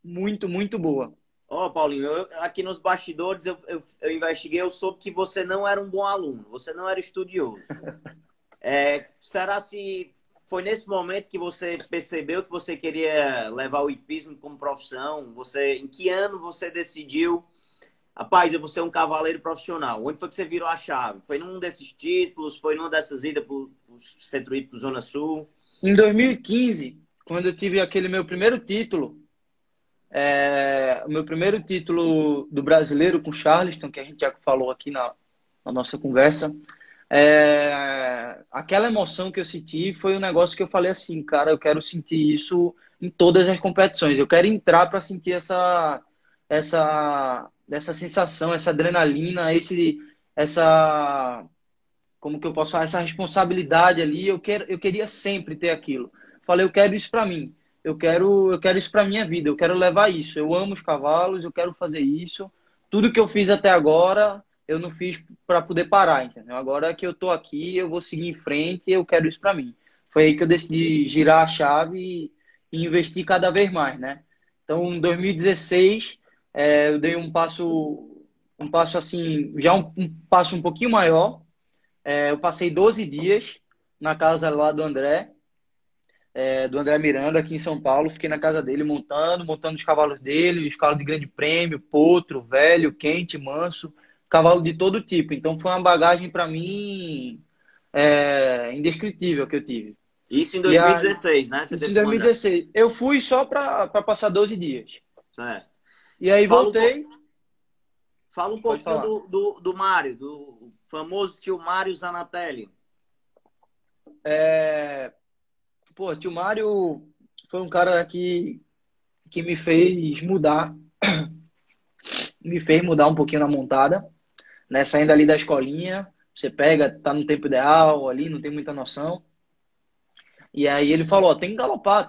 S2: muito, muito boa.
S1: Ó, Paulinho, aqui nos bastidores eu investiguei, eu soube que você não era um bom aluno, você não era estudioso. Será se foi nesse momento que você percebeu que você queria levar o hipismo como profissão? Em que ano você decidiu, rapaz, eu vou ser um cavaleiro profissional? Onde foi que você virou a chave? Foi num desses títulos? Foi numa dessas idas para o Centro Hípico Zona Sul?
S2: Em 2015, quando eu tive aquele meu primeiro título, o meu primeiro título do brasileiro com Charleston, que a gente já falou aqui na nossa conversa, aquela emoção que eu senti foi um negócio que eu falei assim, cara, eu quero sentir isso em todas as competições. Eu quero entrar para sentir essa sensação, essa adrenalina, como que eu posso falar, essa responsabilidade ali. Eu queria sempre ter aquilo. Falei, eu quero isso para mim. Eu quero isso para minha vida. Eu quero levar isso. Eu amo os cavalos. Eu quero fazer isso. Tudo que eu fiz até agora, eu não fiz para poder parar, entendeu? Agora que eu tô aqui, eu vou seguir em frente. E eu quero isso para mim. Foi aí que eu decidi girar a chave e investir cada vez mais, né? Então, em 2016, eu dei um passo assim, já um passo um pouquinho maior. Eu passei 12 dias na casa lá do André Miranda, aqui em São Paulo. Fiquei na casa dele montando os cavalos dele, os cavalos de grande prêmio, potro, velho, quente, manso, cavalo de todo tipo. Então foi uma bagagem para mim indescritível que eu tive.
S1: Isso em 2016, né?
S2: Isso em 2016. Eu fui só para passar 12 dias.
S1: Certo.
S2: E aí voltei.
S1: Fala um pouquinho do Mário, do famoso tio Mário Zanatelli.
S2: Tio Mário foi um cara que me fez mudar. Me fez mudar um pouquinho na montada, né? Saindo ali da escolinha, você pega, tá no tempo ideal ali, não tem muita noção. E aí ele falou, ó, tem que galopar,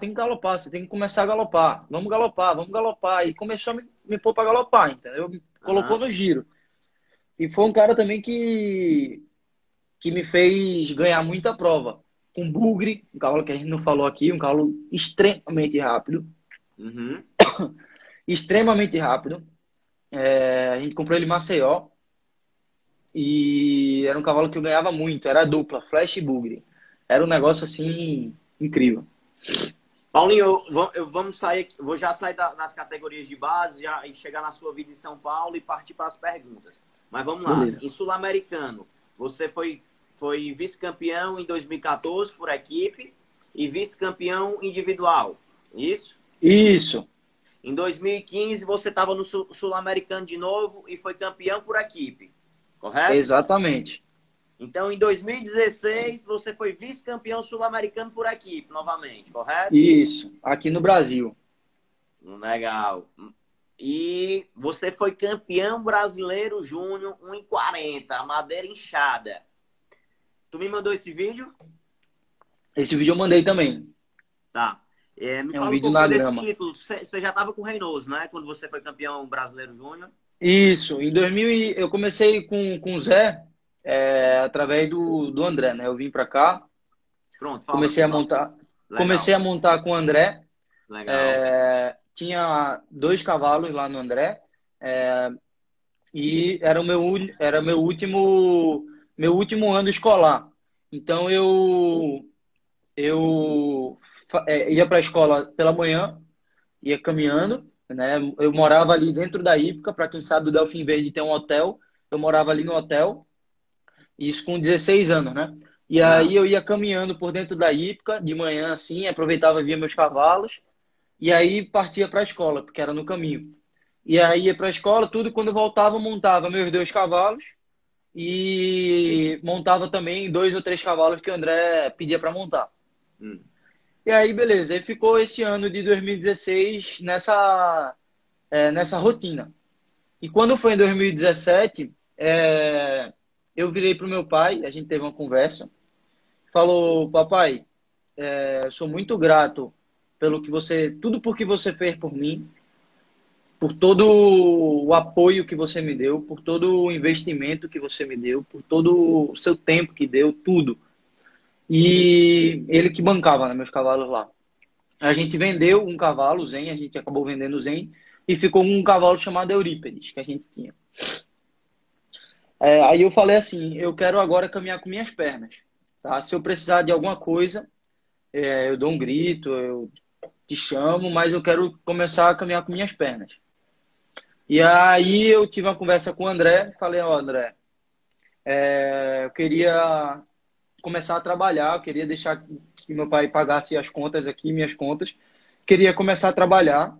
S2: você tem que começar a galopar. Vamos galopar, vamos galopar. E começou a me pôr pra galopar, entendeu? Me colocou
S1: Aham.
S2: no giro. E foi um cara também que me fez ganhar muita prova. Com bugre, um cavalo que a gente não falou aqui, um cavalo extremamente rápido.
S1: Uhum.
S2: Extremamente rápido. A gente comprou ele em Maceió. E era um cavalo que eu ganhava muito. Era dupla, flash e bugre. Era um negócio assim incrível.
S1: Paulinho, vamos sair aqui, vou já sair das categorias de base já, e chegar na sua vida em São Paulo e partir para as perguntas. Mas vamos lá.
S2: Beleza.
S1: Em Sul-Americano, você foi vice-campeão em 2014 por equipe e vice-campeão individual. Isso?
S2: Isso,
S1: Em 2015 você estava no Sul-Americano de novo e foi campeão por equipe. Correto?
S2: exatamente.
S1: Então, em 2016, você foi vice-campeão sul-americano por equipe, novamente, correto?
S2: Isso, aqui no Brasil.
S1: Legal. E você foi campeão brasileiro júnior 1,40, madeira inchada. Tu me mandou esse vídeo?
S2: Esse vídeo eu mandei também.
S1: Tá. Me
S2: É um
S1: fala um
S2: vídeo na
S1: pouquinho desse
S2: grama.
S1: título. Você já estava com o Reinoso, né? Quando você foi campeão brasileiro júnior.
S2: Isso, em 2000 eu comecei com o Zé, através do André, né? Eu vim pra cá,
S1: Pronto,
S2: comecei a
S1: fala.
S2: montar,
S1: Legal,
S2: com o André.
S1: legal.
S2: Tinha 2 cavalos lá no André, e era meu último ano escolar. Então eu ia para a escola pela manhã, ia caminhando, né? Eu morava ali dentro da Ípica, para quem sabe o Delfim Verde tem um hotel, eu morava ali no hotel, isso com 16 anos, né? E
S1: Ah,
S2: aí eu ia caminhando por dentro da Ípica de manhã assim, aproveitava via meus cavalos e aí partia para a escola, porque era no caminho. E aí ia para a escola, tudo quando voltava montava meus 2 cavalos e montava também 2 ou 3 cavalos que o André pedia para montar.
S1: hum.
S2: E aí, beleza. Aí ficou esse ano de 2016 nessa rotina. E quando foi em 2017, eu virei pro meu pai, a gente teve uma conversa, falou, papai, eu sou muito grato tudo por que você fez por mim, por todo o apoio que você me deu, por todo o investimento que você me deu, por todo o seu tempo que deu, tudo. E ele que bancava, né, meus cavalos lá. A gente vendeu um cavalo, o Zen, a gente acabou vendendo o Zen, e ficou um cavalo chamado Eurípedes, que a gente tinha. Aí eu falei assim, eu quero agora caminhar com minhas pernas. Tá? Se eu precisar de alguma coisa, eu dou um grito, eu te chamo, mas eu quero começar a caminhar com minhas pernas. E aí eu tive uma conversa com o André, falei, ó, André, eu queria começar a trabalhar, eu queria deixar que meu pai pagasse as contas aqui, minhas contas, queria começar a trabalhar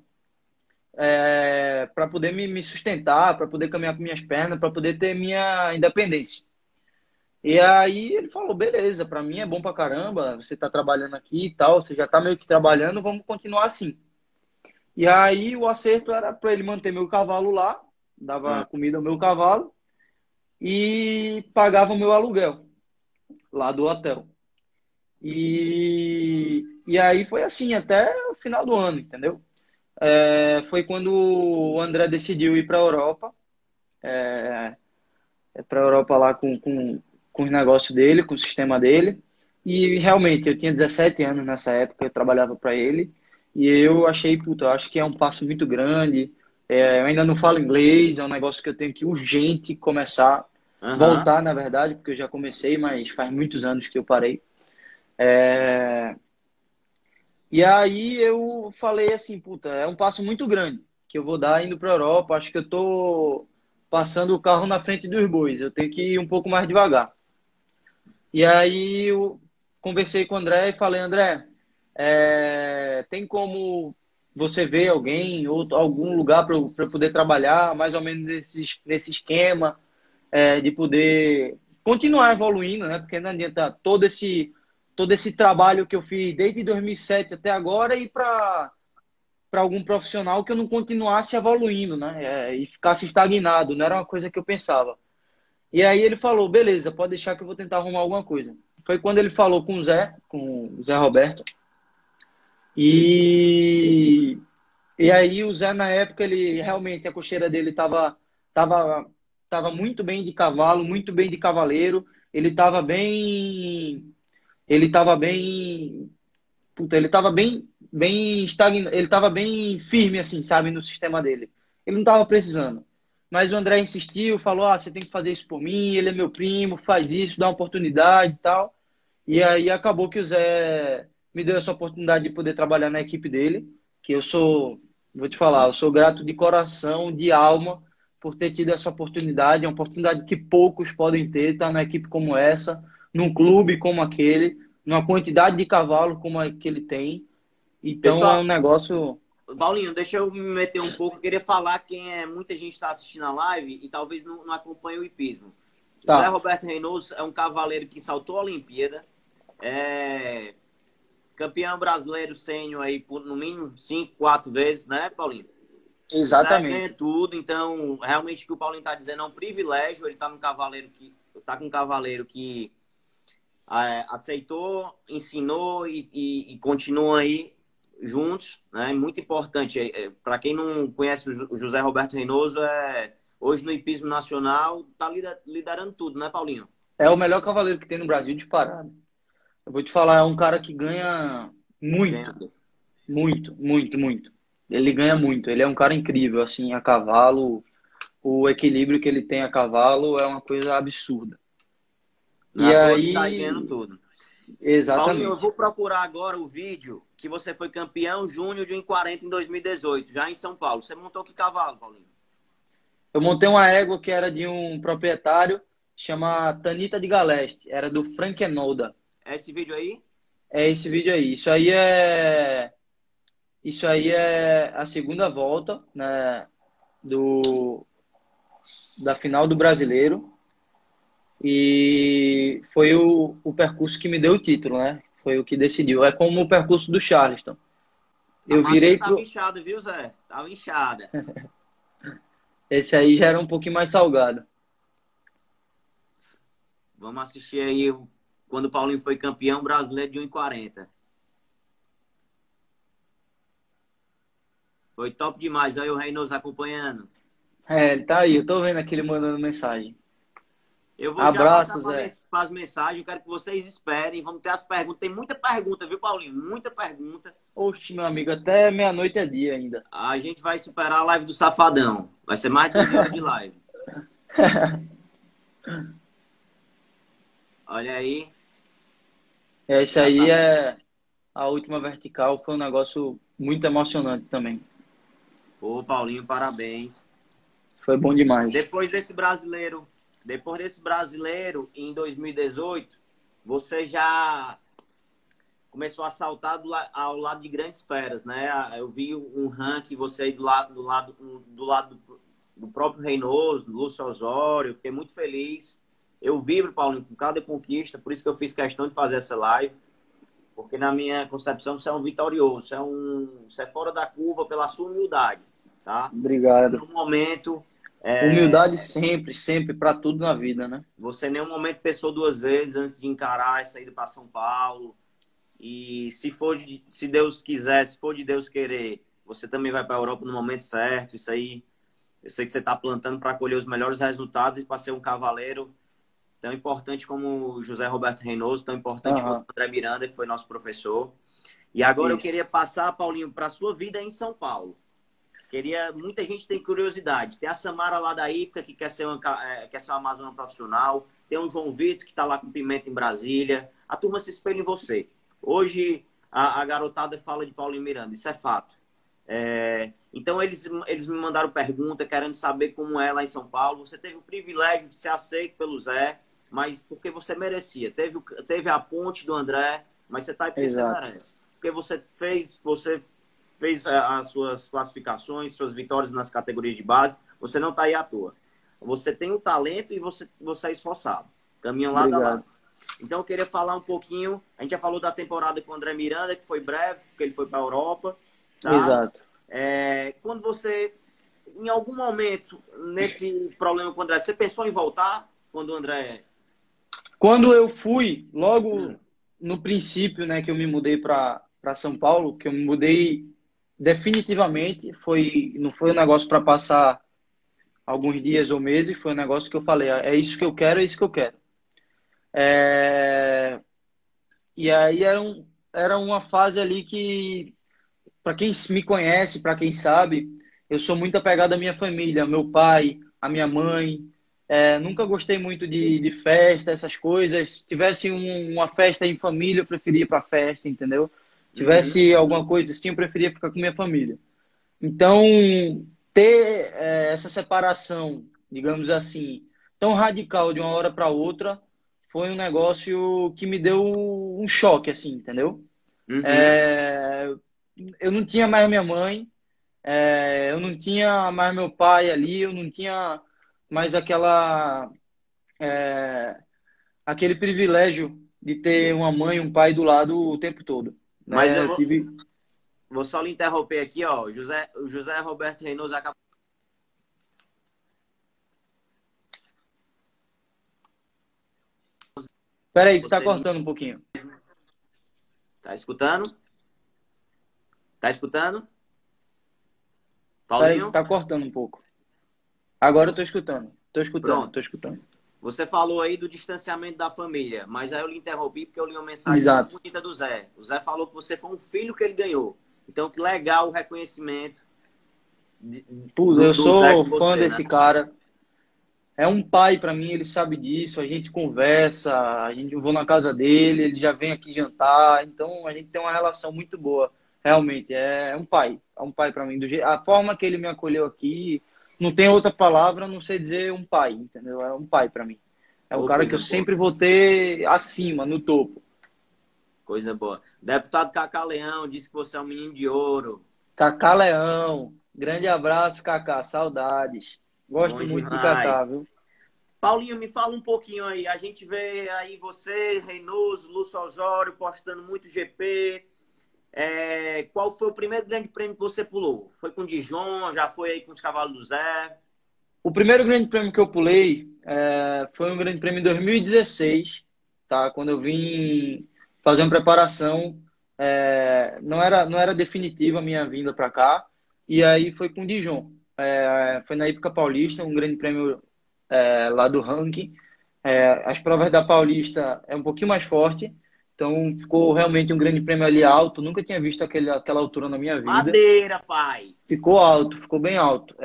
S2: para poder me sustentar, para poder caminhar com minhas pernas, para poder ter minha independência. E aí ele falou, beleza, para mim é bom pra caramba, você tá trabalhando aqui e tal, você já tá meio que trabalhando, vamos continuar assim. E aí o acerto era para ele manter meu cavalo lá, dava
S1: Ah,
S2: comida ao meu cavalo e pagava o meu aluguel lá do hotel. E aí foi assim até o final do ano, entendeu? Foi quando o André decidiu ir para a Europa, para a Europa lá com os negócios dele, com o sistema dele. E realmente, eu tinha 17 anos nessa época, eu trabalhava para ele. E eu achei, puta, eu acho que é um passo muito grande. Eu ainda não falo inglês, é um negócio que eu tenho que urgente começar.
S1: aham.
S2: Voltar, na verdade, porque eu já comecei, mas faz muitos anos que eu parei. É, E aí eu falei assim, puta, é um passo muito grande que eu vou dar indo para a Europa. Acho que eu tô passando o carro na frente dos bois. Eu tenho que ir um pouco mais devagar. E aí eu conversei com o André e falei, André, tem como você ver alguém ou algum lugar para eu poder trabalhar, mais ou menos nesse esquema, de poder continuar evoluindo, né? Porque não adianta todo esse trabalho que eu fiz desde 2007 até agora e para algum profissional que eu não continuasse evoluindo, né? E ficasse estagnado, não era uma coisa que eu pensava. E aí ele falou, beleza, pode deixar que eu vou tentar arrumar alguma coisa. foi quando ele falou com o Zé Roberto. E, e aí o Zé, na época, ele realmente, a cocheira dele tava, tava muito bem de cavalo, muito bem de cavaleiro. Ele estava bem, ele estava bem, puta, ele estava bem estagnado, ele estava bem firme, assim, sabe, no sistema dele. Ele não estava precisando. Mas o André insistiu, falou, você tem que fazer isso por mim, ele é meu primo, faz isso, dá uma oportunidade e tal. E aí acabou que o Zé me deu essa oportunidade de poder trabalhar na equipe dele, que eu sou, vou te falar, eu sou grato de coração, de alma, por ter tido essa oportunidade. É uma oportunidade que poucos podem ter, estar numa equipe como essa, num clube como aquele, numa quantidade de cavalo como a que ele tem. Então é um
S1: Pessoal,
S2: negócio.
S1: Paulinho, deixa eu me meter um pouco. Eu queria falar muita gente está assistindo a live e talvez não acompanhe o hipismo. José
S2: Tá,
S1: Roberto Reinoso é um cavaleiro que saltou a Olimpíada, é campeão brasileiro sênior aí por no mínimo 5, 4 vezes, né, Paulinho? Zé ganha
S2: exatamente.
S1: tudo, então realmente o que o Paulinho está dizendo é um privilégio. Ele está com um cavaleiro que aceitou, ensinou e continua aí juntos, né? Muito importante. Para quem não conhece o José Roberto Reinoso, hoje no hipismo nacional está liderando tudo, né, Paulinho?
S2: É o melhor cavaleiro que tem no Brasil disparado. Eu vou te falar, é um cara que ganha muito,
S1: Ganhador.
S2: muito, muito, muito. Ele ganha muito. Ele é um cara incrível, assim, a cavalo. O equilíbrio que ele tem a cavalo é uma coisa absurda.
S1: Não é
S2: E
S1: à toa que tá aí ganhando
S2: aí,
S1: tudo. Paulinho, eu
S2: exatamente.
S1: vou procurar agora o vídeo que você foi campeão júnior de 1,40 em 2018, já em São Paulo. Você montou que cavalo, Paulinho?
S2: Eu montei uma égua que era de um proprietário, chama Tanita de Galeste. Era do Frankenolda.
S1: É esse vídeo aí?
S2: É esse vídeo aí. Isso aí é a segunda volta, né, do, da final do Brasileiro. E foi o percurso que me deu o título, né? Foi o que decidiu. É como o percurso do Charleston.
S1: A
S2: Eu
S1: madeira
S2: virei
S1: tava
S2: pro.
S1: inchada, viu, Zé? Tava inchada.
S2: Esse aí já era um pouquinho mais salgado.
S1: Vamos assistir aí quando o Paulinho foi campeão brasileiro de 1,40. Foi top demais. Aí o Reinoso acompanhando.
S2: É, ele tá aí. Eu tô vendo aqui ele mandando mensagem.
S1: Eu vou já passar
S2: Abraço,
S1: para
S2: Zé.
S1: as mensagens. Eu quero que vocês esperem. Vamos ter as perguntas. Tem muita pergunta, viu, Paulinho? Muita pergunta.
S2: Oxe, meu amigo, até meia-noite é dia ainda.
S1: A gente vai superar a live do Safadão. Vai ser mais de 12 horas de live. Olha aí.
S2: Esse
S1: Já
S2: aí
S1: tá.
S2: é a última vertical. Foi um negócio muito emocionante também.
S1: Ô, Paulinho, parabéns.
S2: Foi bom demais.
S1: Depois desse brasileiro, em 2018, você já começou a saltar ao lado de grandes feras, né? Eu vi um ranking você aí do próprio Reinoso, do Lúcio Osório, fiquei muito feliz. Eu vibro, Paulinho, com cada conquista, por isso que eu fiz questão de fazer essa live, porque na minha concepção você é um vitorioso, você é fora da curva pela sua humildade, tá? Você em
S2: Obrigado.
S1: nenhum momento
S2: Humildade sempre, sempre, para tudo na vida, né?
S1: você em nenhum momento pensou duas vezes antes de encarar essa ida para São Paulo. E se Deus quiser, se for de Deus querer, você também vai para a Europa no momento certo. Isso aí, eu sei que você está plantando para colher os melhores resultados e para ser um cavaleiro tão importante como o José Roberto Reinoso, tão importante quanto
S2: Aham,
S1: o André Miranda, que foi nosso professor. E agora eu
S2: isso.
S1: queria passar, Paulinho, para a sua vida em São Paulo. Muita gente tem curiosidade. Tem a Samara lá da Ípica, que quer ser uma amazona profissional. Tem o João Vitor, que está lá com Pimenta em Brasília. A turma se espelha em você. Hoje, a garotada fala de Paulinho Miranda. Isso é fato. Então, eles me mandaram pergunta, querendo saber como é lá em São Paulo. Você teve o privilégio de ser aceito pelo Zé, mas porque você merecia. Teve a ponte do André, mas você está aí porque você
S2: Exato.
S1: merece. Porque você fez as suas classificações, suas vitórias nas categorias de base, você não está aí à toa. Você tem o talento e você é esforçado. Caminham lado a lado.
S2: Obrigado.
S1: Então, eu queria falar um pouquinho. A gente já falou da temporada com o André Miranda, que foi breve, porque ele foi para a Europa. Tá?
S2: Exato.
S1: Quando você, em algum momento, nesse problema com o André, você pensou em voltar quando o André
S2: Quando eu fui,
S1: Hum.
S2: logo no princípio, né, que eu me mudei para São Paulo, que eu me mudei definitivamente, não foi um negócio para passar alguns dias ou meses, foi um negócio que eu falei, é isso que eu quero, é isso que eu quero. É, e aí era uma fase ali que, para quem me conhece, para quem sabe, eu sou muito apegado à minha família, ao meu pai, à minha mãe. Nunca gostei muito de festa, essas coisas. Se tivesse uma festa em família, eu preferia ir para festa, entendeu?
S1: Uhum.
S2: Tivesse alguma coisa assim, eu preferia ficar com minha família. Então, ter essa separação, digamos assim, tão radical de uma hora para outra, foi um negócio que me deu um choque, assim, entendeu?
S1: Uhum.
S2: É, eu não tinha mais minha mãe, eu não tinha mais meu pai ali, eu não tinha mais aquele privilégio de ter uma mãe e um pai do lado o tempo todo,
S1: Mas
S2: né?
S1: eu
S2: Eu tive.
S1: vou só lhe interromper aqui, ó. O José Roberto Reinoso acabou.
S2: Peraí, que tá
S1: Você
S2: cortando um pouquinho.
S1: tá escutando? Tá escutando?
S2: Peraí, que
S1: Paulinho?
S2: tá cortando um pouco. Agora eu tô escutando. Tô escutando,
S1: Pronto.
S2: tô escutando.
S1: Você falou aí do distanciamento da família, mas aí eu lhe interrompi porque eu li uma mensagem muito
S2: Exato.
S1: bonita do Zé. O Zé falou que você foi um filho que ele ganhou. Então, que legal o reconhecimento
S2: Pô, eu
S1: do Zé
S2: sou
S1: com
S2: fã
S1: você, né?
S2: desse cara. É um pai pra mim, ele sabe disso. A gente conversa, eu vou na casa dele, ele já vem aqui jantar. Então a gente tem uma relação muito boa. Realmente, é um pai pra mim. A forma que ele me acolheu aqui, não tem outra palavra, a não sei dizer um pai, entendeu? É um pai pra mim. É um
S1: Ô,
S2: cara que
S1: coisa
S2: eu
S1: boa.
S2: sempre vou ter acima, no topo.
S1: Coisa boa. Deputado Cacá Leão disse que você é um menino de ouro.
S2: Cacá Leão, grande abraço, Cacá, saudades.
S1: Bom
S2: Gosto muito do
S1: demais.
S2: Cacá, viu?
S1: Paulinho, me fala um pouquinho aí. A gente vê aí você, Reinoso, Lúcio Osório, postando muito GP. Qual foi o primeiro grande prêmio que você pulou? Foi com o Dijon? Já foi aí com os cavalos do Zé?
S2: O primeiro grande prêmio que eu pulei foi um grande prêmio em 2016, tá? Quando eu vim fazer uma preparação, não era definitiva a minha vinda para cá, e aí foi com o Dijon. Foi na época paulista, um grande prêmio lá do ranking. As provas da Paulista é um pouquinho mais forte, então ficou realmente um grande prêmio ali alto. Nunca tinha visto aquela altura na minha vida.
S1: Madeira, pai!
S2: Ficou alto, ficou bem alto.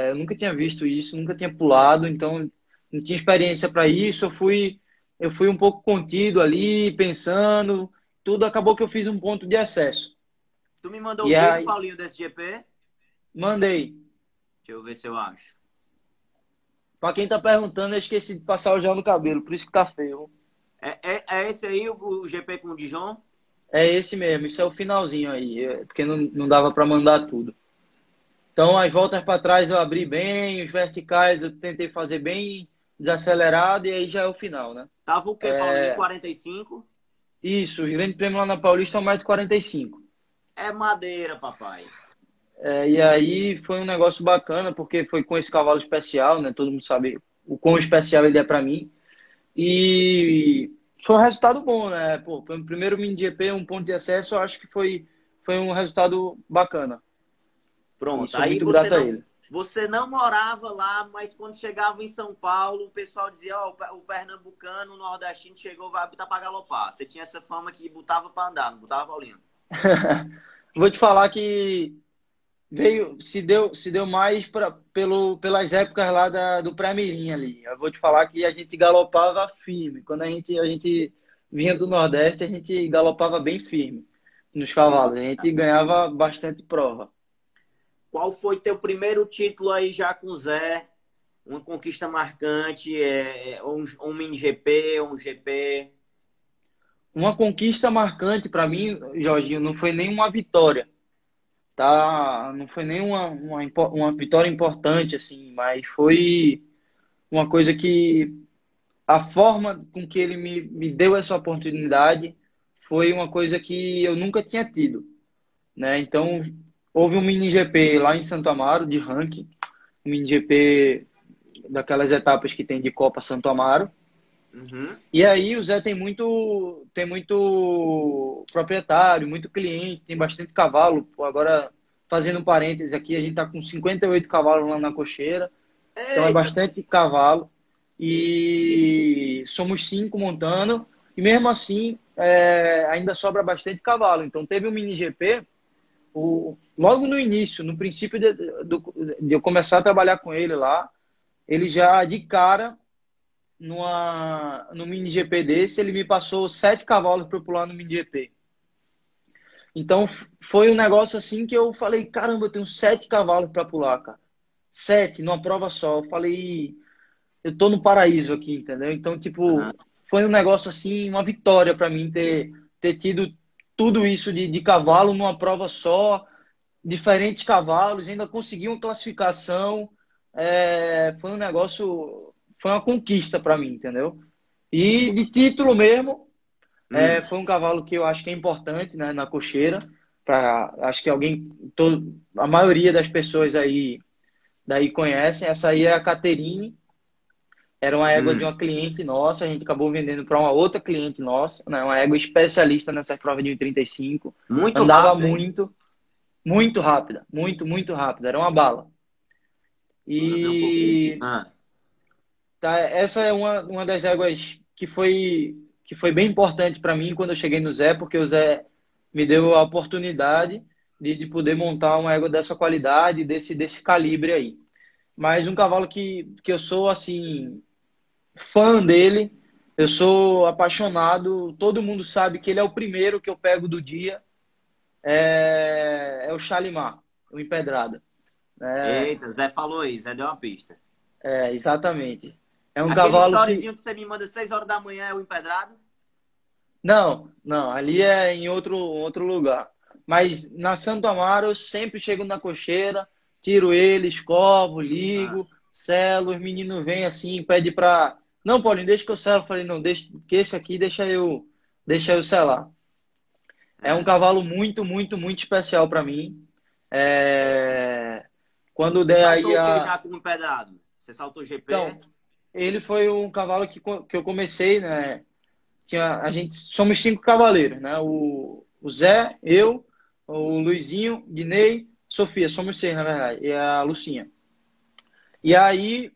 S2: Eu nunca tinha visto isso, nunca tinha pulado, então não tinha experiência para isso. Eu fui um pouco contido ali, pensando. Tudo acabou que eu fiz um ponto de acesso.
S1: Tu me mandou o
S2: E
S1: vídeo,
S2: aí,
S1: Paulinho, desse GP?
S2: mandei.
S1: Deixa eu ver se eu acho.
S2: Para quem tá perguntando, eu esqueci de passar o gel no cabelo, por isso que tá feio.
S1: É esse aí o GP com o Dijon?
S2: É esse mesmo, isso é o finalzinho aí, porque não dava para mandar tudo. Então, as voltas para trás eu abri bem, os verticais eu tentei fazer bem desacelerado, e aí já é o final, né?
S1: Tava o quê, Paulinho? 45?
S2: Isso, os grandes prêmios lá na Paulista são mais de 45.
S1: É madeira, papai.
S2: E aí foi um negócio bacana, porque foi com esse cavalo especial, né? Todo mundo sabe o quão especial ele é para mim. E foi um resultado bom, né? Pô, foi o primeiro mini GP, um ponto de acesso, eu acho que foi um resultado bacana. E
S1: Pronto.
S2: sou
S1: Aí
S2: muito grato a ele.
S1: você não morava lá, mas quando chegava em São Paulo, o pessoal dizia, ó, o pernambucano, o nordestino chegou, vai botar pra galopar. Você tinha essa fama que botava pra andar, não botava, Paulinho?
S2: Vou te falar que se deu mais pelas épocas lá do pré-mirim ali. Eu vou te falar que a gente galopava firme. Quando a gente vinha do Nordeste, a gente galopava bem firme nos cavalos. A gente ganhava bastante prova.
S1: Qual foi teu primeiro título aí já com o Zé? Uma conquista marcante, um mini GP, um GP?
S2: Uma conquista marcante para mim, Jorginho, não foi nenhuma vitória, tá? Não foi nenhuma uma vitória importante, assim, mas foi uma coisa que a forma com que ele me deu essa oportunidade foi uma coisa que eu nunca tinha tido, né? Então, houve um mini GP lá em Santo Amaro, de ranking, um mini GP daquelas etapas que tem de Copa Santo Amaro,
S1: Uhum.
S2: E aí o Zé tem muito proprietário, muito cliente, tem bastante cavalo. Pô, agora, fazendo um parênteses aqui, a gente tá com 58 cavalos lá na cocheira, então é
S1: Eita!
S2: bastante cavalo. E somos 5 montando, e mesmo assim ainda sobra bastante cavalo. Então teve um mini GP, logo no início, no princípio de eu começar a trabalhar com ele lá, ele já de cara no mini GP desse, ele me passou 7 cavalos para pular no mini GP. Então foi um negócio assim que eu falei, caramba, eu tenho 7 cavalos para pular, cara. 7 numa prova só. Eu falei, eu tô no paraíso aqui, entendeu? Então,
S1: Aham.
S2: tipo, foi um negócio assim, uma vitória para mim ter tido tudo isso de cavalo numa prova só, diferentes cavalos, ainda consegui uma classificação. Foi um negócio, foi uma conquista para mim, entendeu? E de título mesmo,
S1: Hum.
S2: foi um cavalo que eu acho que é importante, né, na cocheira. Acho que a maioria das pessoas aí daí conhecem. Essa aí é a Caterine, era uma égua de
S1: Hum.
S2: uma cliente nossa, a gente acabou vendendo para uma outra cliente nossa, né, uma égua especialista nessas provas de 1,35.
S1: Muito
S2: Andava
S1: rápido, hein?
S2: muito, muito rápida, muito, muito rápida, era uma bala.
S1: Vou ver um pouquinho.
S2: E
S1: Ah.
S2: tá, essa é uma das éguas que foi bem importante para mim quando eu cheguei no Zé, porque o Zé me deu a oportunidade de poder montar uma égua dessa qualidade, desse calibre aí. Mas um cavalo que eu sou, assim, fã dele, eu sou apaixonado, todo mundo sabe que ele é o primeiro que eu pego do dia, é o Shalimar, o Empedrada. É,
S1: Eita, Zé falou aí, Zé deu uma pista.
S2: exatamente. É um
S1: Aquele
S2: cavalo que
S1: storyzinho que você me manda 6 horas da manhã é o empedrado?
S2: Não, não, ali é em outro lugar. Mas na Santo Amaro eu sempre chego na cocheira, tiro ele, escovo,
S1: Ah.
S2: ligo, selo, os meninos vêm assim, pede pra. Não, Paulinho, deixa que eu selo. Eu falei, não, deixa, que esse aqui deixa eu selar. É um
S1: É.
S2: cavalo muito, muito, muito especial para mim. É, Quando
S1: Você
S2: der aí
S1: saltou o que
S2: a.
S1: já como empedrado? Você saltou GP?
S2: Então, ele foi um cavalo que eu comecei, né? A gente somos 5 cavaleiros, né? O Zé, eu, o Luizinho, Guinei, Sofia, somos 6 na verdade, e a Lucinha. E aí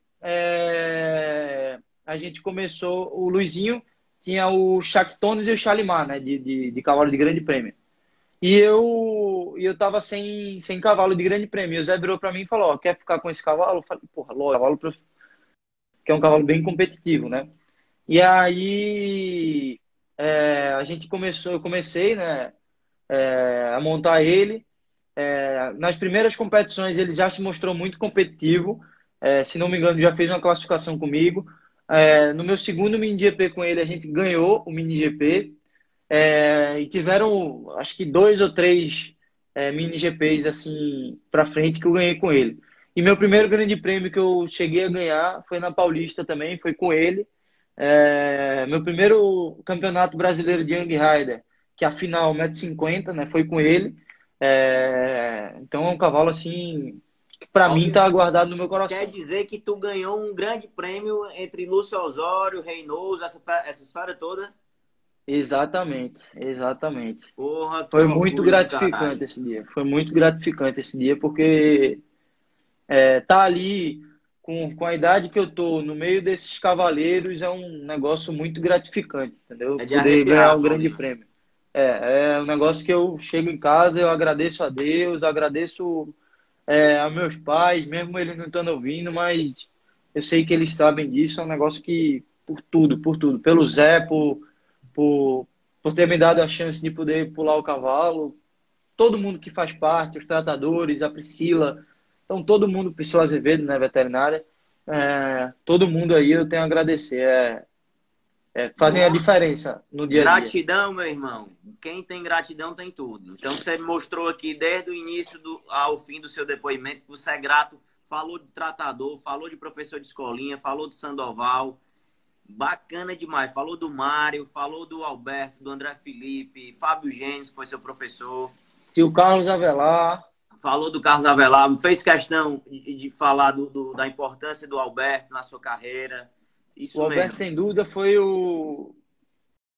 S2: a gente começou, o Luizinho tinha o Shakhtones e o Shalimar, né? De cavalo de grande prêmio. E eu tava sem cavalo de grande prêmio. E o Zé virou pra mim e falou: ó, quer ficar com esse cavalo? Eu falei, porra, lógico, que é um cavalo bem competitivo, né? E aí eu comecei, né, a montar ele. Nas primeiras competições ele já se mostrou muito competitivo. Se não me engano, já fez uma classificação comigo. No meu segundo mini GP com ele, a gente ganhou o mini GP. E tiveram, acho que 2 ou 3 mini GPs assim para frente que eu ganhei com ele. E meu primeiro grande prêmio que eu cheguei a ganhar foi na Paulista também, foi com ele. Meu primeiro campeonato brasileiro de Young Rider, que a final 1,50 m, né, foi com ele. Então é um cavalo assim que para mim tá
S1: Óbvio.
S2: guardado no meu
S1: Quer
S2: coração.
S1: dizer que tu ganhou um grande prêmio entre Lúcio Osório, Reinoso, essa esfera toda?
S2: Exatamente, exatamente.
S1: Porra, que
S2: Foi muito
S1: orgulho do
S2: gratificante
S1: caralho.
S2: esse dia. Foi muito gratificante esse dia porque tá ali com a idade que eu tô no meio desses cavaleiros é um negócio muito gratificante, entendeu?
S1: É de
S2: Poder ganhar
S1: arrepiar,
S2: um grande
S1: Paulinho.
S2: prêmio. É um negócio que eu chego em casa, eu agradeço a Deus, agradeço aos meus pais, mesmo eles não estando ouvindo, mas eu sei que eles sabem disso. É um negócio que, por tudo, pelo Zé, por, por ter me dado a chance de poder pular o cavalo, todo mundo que faz parte, os tratadores, a Priscila, então todo mundo, Priscila Azevedo, né, veterinária, todo mundo aí eu tenho a agradecer, fazem a
S1: Boa.
S2: diferença no dia a dia.
S1: Gratidão, meu irmão. Quem tem gratidão tem tudo. Então você mostrou aqui desde o início ao fim do seu depoimento que você é grato. Falou de tratador, falou de professor de escolinha, falou do Sandoval. Bacana demais. Falou do Mário, falou do Alberto, do André Felipe, Fábio Gênesis, que foi seu professor.
S2: Se o Carlos Avelar,
S1: Falou do Carlos Avelar, fez questão de falar da importância do Alberto na sua carreira. Isso
S2: O Alberto,
S1: mesmo.
S2: sem dúvida, foi o